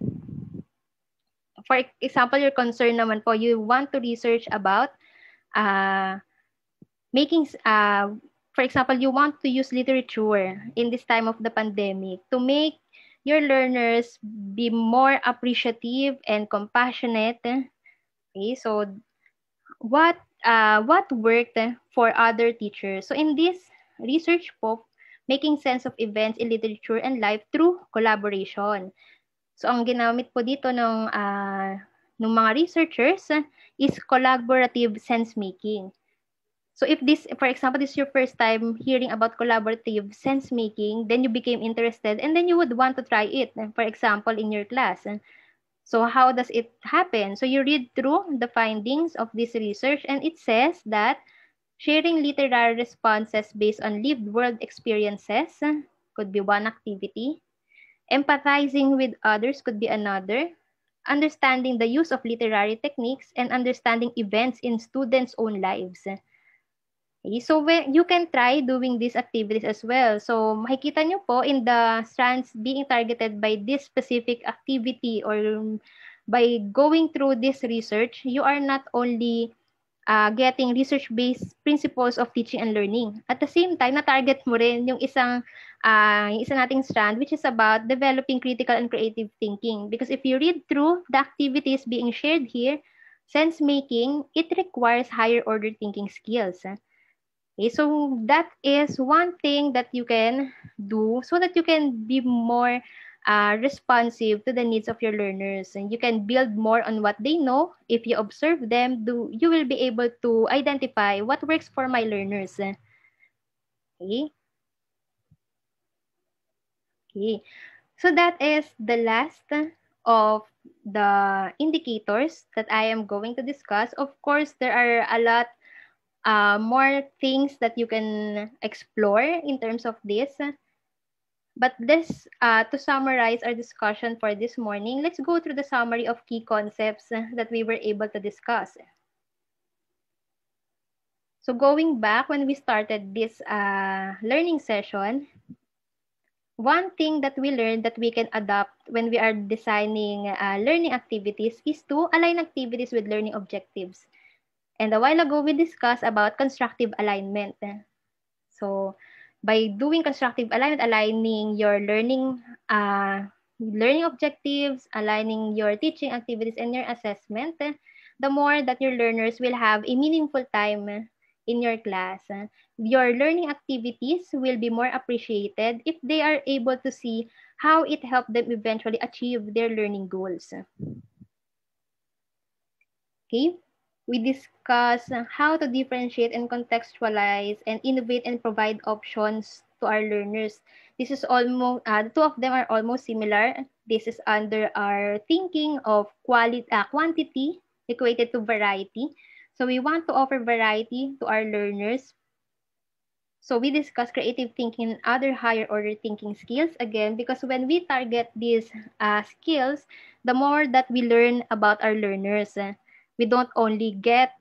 for example, your concern naman po, you want to research about making for example, you want to use literature in this time of the pandemic to make your learners be more appreciative and compassionate. Okay, so what worked for other teachers? So in this research po, making sense of events in literature and life through collaboration. So ang ginamit po dito ng mga researchers is collaborative sense making. So if this, for example, this is your first time hearing about collaborative sense making, then you became interested and then you would want to try it, for example, in your class. So how does it happen? So you read through the findings of this research and it says that sharing literary responses based on lived world experiences could be one activity. Empathizing with others could be another. Understanding the use of literary techniques and understanding events in students' own lives. Okay, so when you can try doing these activities as well. So makikita nyo po in the strands being targeted by this specific activity or by going through this research, you are not only getting research-based principles of teaching and learning. At the same time, na-target mo rin yung isa nating strand, which is about developing critical and creative thinking. Because if you read through the activities being shared here, sense-making, it requires higher order thinking skills. Okay, so that is one thing that you can do so that you can be more responsive to the needs of your learners. And you can build more on what they know. If you observe them, you will be able to identify what works for my learners. Okay. Okay. So that is the last of the indicators that I am going to discuss. Of course, there are a lot more things that you can explore in terms of this. But this, to summarize our discussion for this morning, let's go through the summary of key concepts that we were able to discuss. So going back when we started this learning session, one thing that we learned that we can adopt when we are designing learning activities is to align activities with learning objectives. And a while ago, we discussed about constructive alignment. So by doing constructive alignment, aligning your learning objectives, aligning your teaching activities and your assessment, the more that your learners will have a meaningful time in your class. Your learning activities will be more appreciated if they are able to see how it helped them eventually achieve their learning goals. Okay? We discuss how to differentiate and contextualize and innovate and provide options to our learners. This is almost, the two of them are almost similar. This is under our thinking of quantity equated to variety. So we want to offer variety to our learners. So we discuss creative thinking and other higher order thinking skills again, because when we target these skills, the more that we learn about our learners. We don't only get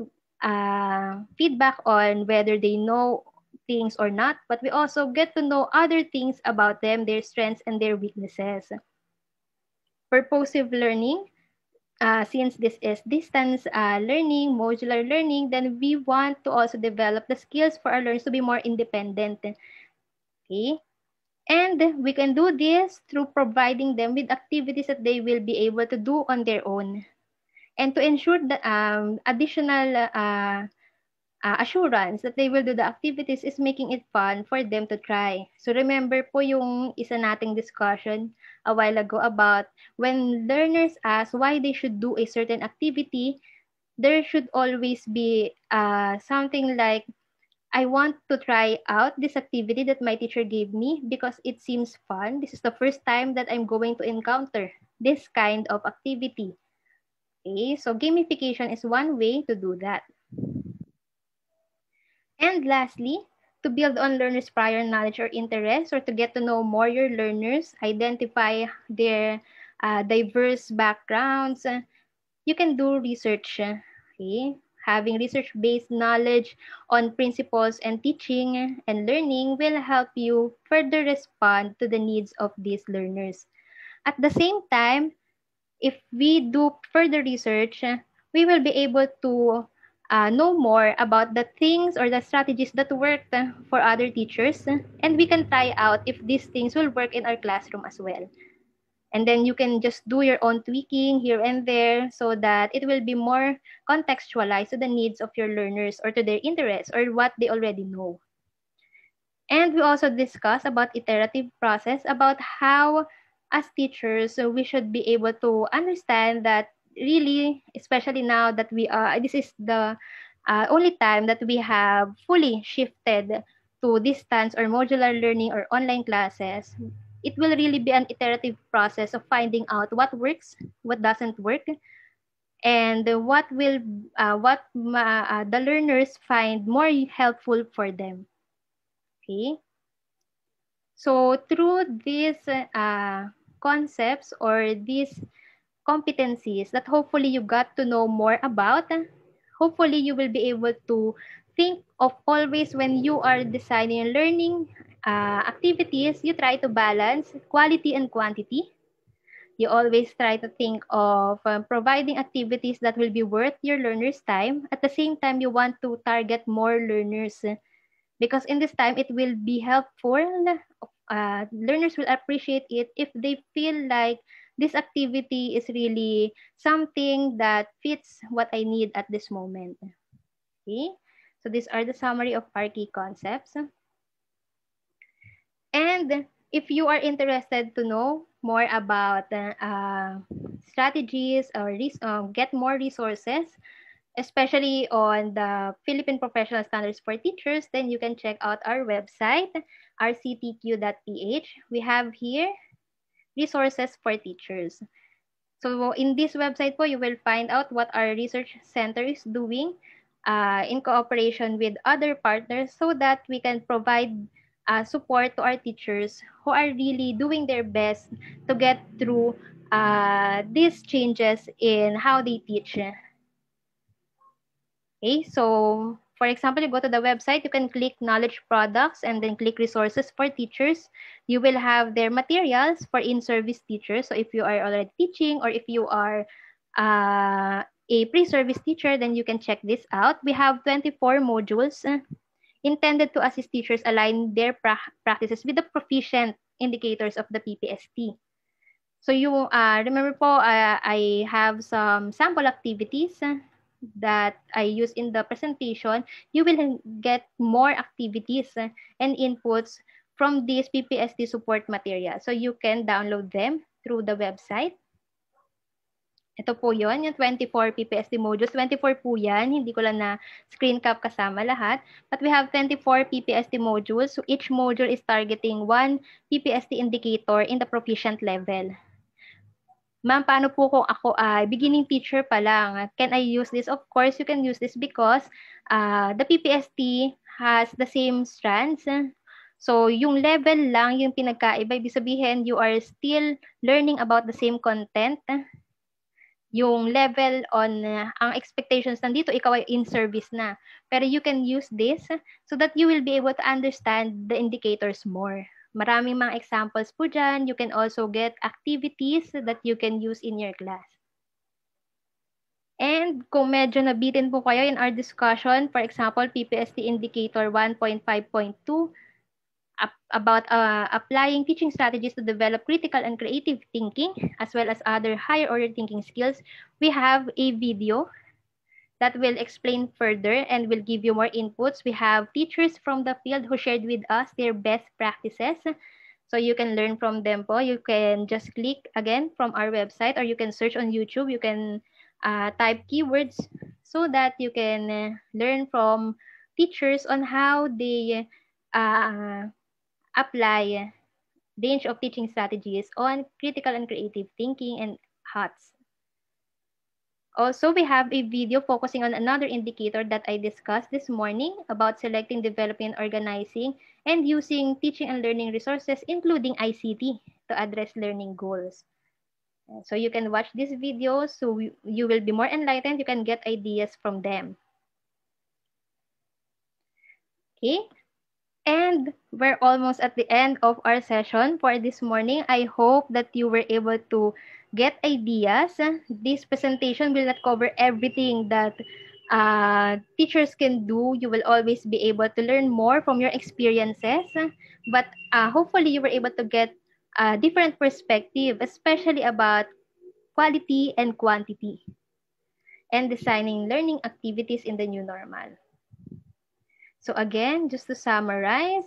feedback on whether they know things or not, but we also get to know other things about them, their strengths and their weaknesses. Purposive learning, since this is distance learning, modular learning, then we want to also develop the skills for our learners to be more independent. Okay? And we can do this through providing them with activities that they will be able to do on their own. And to ensure the additional assurance that they will do the activities is making it fun for them to try. So remember po yung isa nating discussion a while ago about when learners ask why they should do a certain activity, there should always be something like, I want to try out this activity that my teacher gave me because it seems fun. This is the first time that I'm going to encounter this kind of activity. Okay, so gamification is one way to do that. And lastly, to build on learners' prior knowledge or interest, or to get to know more your learners, identify their diverse backgrounds, you can do research. Okay? Having research-based knowledge on principles and teaching and learning will help you further respond to the needs of these learners. At the same time, if we do further research, we will be able to know more about the things or the strategies that worked for other teachers, and we can try out if these things will work in our classroom as well. And then you can just do your own tweaking here and there so that it will be more contextualized to the needs of your learners or to their interests or what they already know. And we also discuss about iterative process, about how as teachers we should be able to understand that really, especially now that we are, this is the only time that we have fully shifted to distance or modular learning or online classes. It will really be an iterative process of finding out what works, what doesn't work, and what the learners find more helpful for them. Okay. So through these concepts or these competencies that hopefully you got to know more about, hopefully you will be able to think of always when you are designing learning activities, you try to balance quality and quantity. You always try to think of providing activities that will be worth your learners' time. At the same time, you want to target more learners because in this time it will be helpful. Learners will appreciate it if they feel like this activity is really something that fits what I need at this moment. Okay, so these are the summary of our key concepts. And if you are interested to know more about strategies or get more resources, especially on the Philippine Professional Standards for Teachers, then you can check out our website, rctq.ph. We have here resources for teachers. So in this website po, you will find out what our research center is doing in cooperation with other partners so that we can provide support to our teachers who are really doing their best to get through these changes in how they teach. Okay, so for example, you go to the website, you can click knowledge products and then click resources for teachers. You will have their materials for in-service teachers. So if you are already teaching or if you are a pre-service teacher, then you can check this out. We have 24 modules intended to assist teachers align their practices with the proficient indicators of the PPST. So you remember po, I have some sample activities that I use in the presentation. You will get more activities and inputs from these PPST support material. So you can download them through the website. Ito po yon, yung 24 PPST modules. 24 po yan. Hindi ko lang na screen cap kasama lahat. But we have 24 PPST modules. So each module is targeting one PPST indicator in the proficient level. Ma'am, paano po kung ako ay beginning teacher pa lang? Can I use this? Of course, you can use this because the PPST has the same strands. So, yung level lang yung pinagkaiba. Ibig sabihin, you are still learning about the same content. Yung level on ang expectations nandito, ikaw ay in service na. Pero you can use this so that you will be able to understand the indicators more. Maraming mga examples po dyan. You can also get activities that you can use in your class. And kung medyo nabitin po kayo in our discussion, for example, PPST Indicator 1.5.2, about applying teaching strategies to develop critical and creative thinking, as well as other higher order thinking skills, we have a video that will explain further and will give you more inputs. We have teachers from the field who shared with us their best practices. So you can learn from them po. You can just click again from our website or you can search on YouTube. You can type keywords so that you can learn from teachers on how they apply range of teaching strategies on critical and creative thinking and HOTS. Also, we have a video focusing on another indicator that I discussed this morning about selecting, developing, organizing, and using teaching and learning resources, including ICT, to address learning goals. So you can watch these videos so you will be more enlightened. You can get ideas from them. Okay. And we're almost at the end of our session for this morning. I hope that you were able to get ideas. This presentation will not cover everything that teachers can do. You will always be able to learn more from your experiences, but hopefully you were able to get a different perspective, especially about quality and quantity and designing learning activities in the new normal. So again, just to summarize,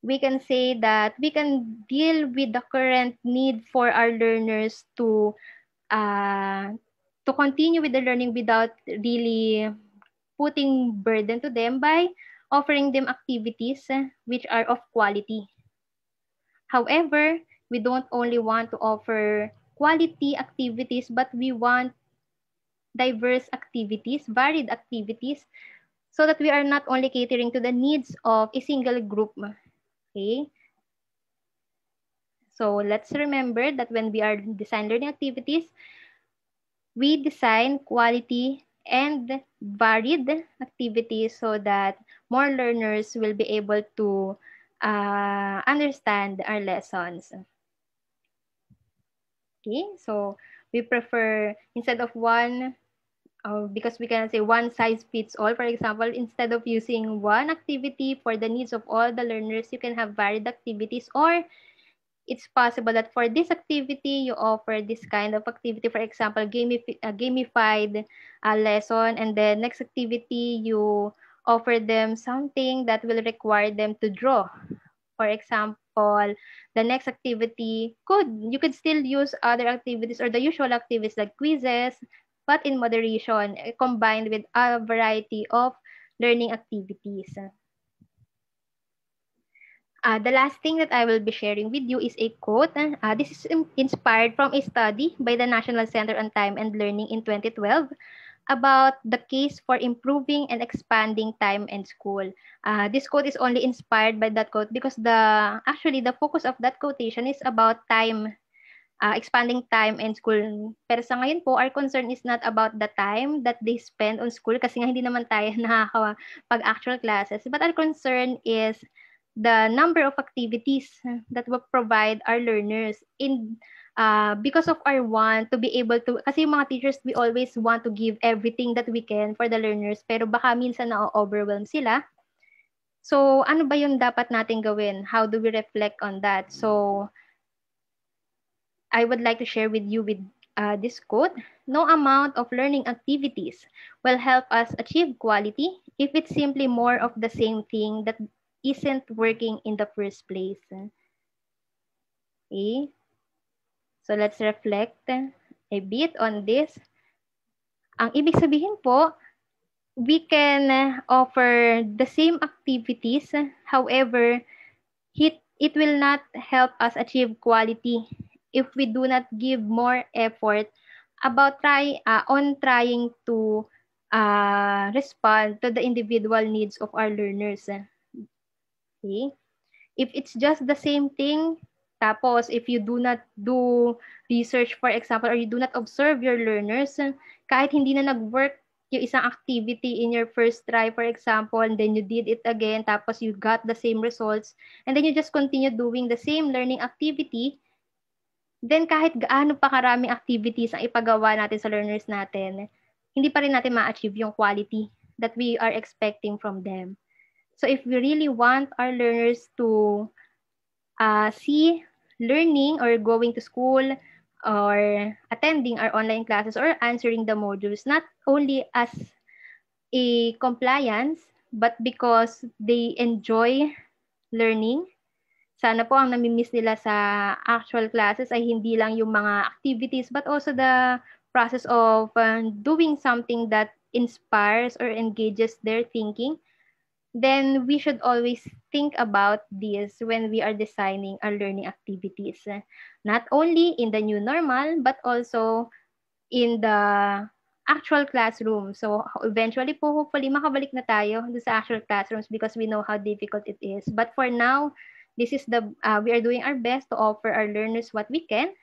we can say that we can deal with the current need for our learners uh, to continue with the learning without really putting burden to them by offering them activities which are of quality. However, we don't only want to offer quality activities, but we want diverse activities, varied activities, so that we are not only catering to the needs of a single group. Okay? So let's remember that when we are design learning activities, we design quality and varied activities so that more learners will be able to understand our lessons. Okay, so we prefer instead of one, because we can say one size fits all. For example, instead of using one activity for the needs of all the learners, you can have varied activities, or it's possible that for this activity, you offer this kind of activity. For example, gamified lesson, and then next activity, you offer them something that will require them to draw. For example, the next activity you could still use other activities or the usual activities like quizzes, but in moderation, combined with a variety of learning activities. The last thing that I will be sharing with you is a quote. This is inspired from a study by the National Center on Time and Learning in 2012 about the case for improving and expanding time and school. This quote is only inspired by that quote because the focus of that quotation is about time, expanding time and school. Pero sa ngayon po, our concern is not about the time that they spend on school kasi nga hindi naman tayo nakakapag-actual classes. But our concern is the number of activities that will provide our learners because of our want to be able to, kasi yung mga teachers, we always want to give everything that we can for the learners, pero baka minsan na-overwhelm sila. So, ano ba yung dapat natin gawin? How do we reflect on that? So, I would like to share with you with this quote. No amount of learning activities will help us achieve quality if it's simply more of the same thing that isn't working in the first place. Okay? So let's reflect a bit on this. Ang ibig sabihin po, we can offer the same activities, however, it will not help us achieve quality if we do not give more effort about trying to respond to the individual needs of our learners. Okay? If it's just the same thing, tapos if you do not do research, for example, or you do not observe your learners, kahit hindi na nag-work yung isang activity in your first try, for example, and then you did it again, tapos you got the same results, and then you just continue doing the same learning activity, then kahit gaano pa karaming activities ang ipagawa natin sa learners natin, hindi pa rin natin ma-achieve yung quality that we are expecting from them. So if we really want our learners to see learning or going to school or attending our online classes or answering the modules, not only as a compliance, but because they enjoy learning. Sana po ang namimiss nila sa actual classes ay hindi lang yung mga activities, but also the process of doing something that inspires or engages their thinking. Then we should always think about this when we are designing our learning activities. Not only in the new normal, but also in the actual classroom. So eventually po, hopefully, makabalik na tayo sa actual classrooms because we know how difficult it is. But for now, this is we are doing our best to offer our learners what we can.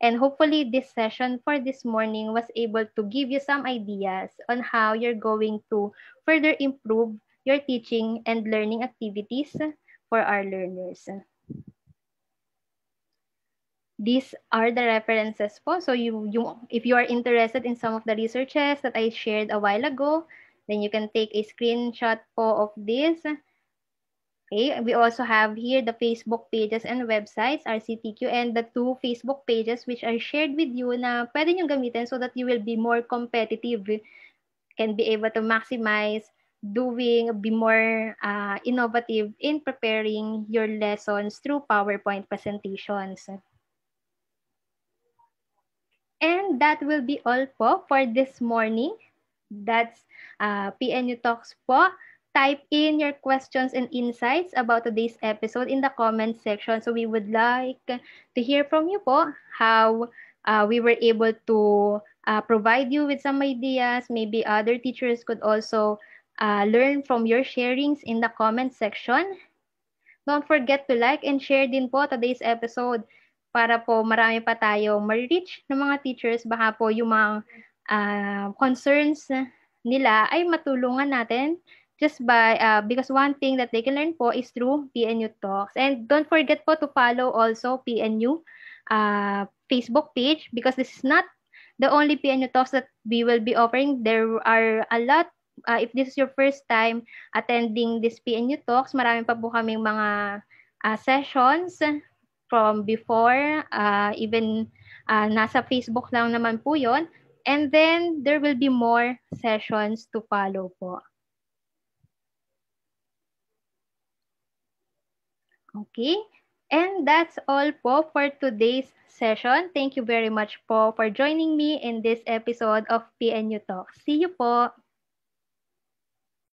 And hopefully this session for this morning was able to give you some ideas on how you're going to further improve your teaching and learning activities for our learners. These are the references po. So if you are interested in some of the researches that I shared a while ago, Then you can take a screenshot po of this. Okay, we also have here the Facebook pages and websites, RCTQ, and the 2 Facebook pages which I shared with you na pwede nyo gamitin so that you will be more competitive, can be able to maximize be more innovative in preparing your lessons through PowerPoint presentations. And that will be all po for this morning. That's PNU Talks po. Type in your questions and insights about today's episode in the comment section. So we would like to hear from you po how we were able to provide you with some ideas. Maybe other teachers could also learn from your sharings in the comment section. Don't forget to like and share din po today's episode para po marami pa tayo ma-reach ng mga teachers. Baka po yung mga concerns nila ay matulungan natin just by because one thing that they can learn po is through PNU Talks. And don't forget po to follow also PNU Facebook page because this is not the only PNU Talks that we will be offering. There are a lot. If this is your first time attending this PNU Talks, marami pa po kaming mga sessions from before, even nasa Facebook lang naman po yon. And then, there will be more sessions to follow po. Okay. And that's all po for today's session. Thank you very much po for joining me in this episode of PNU Talks. See you po!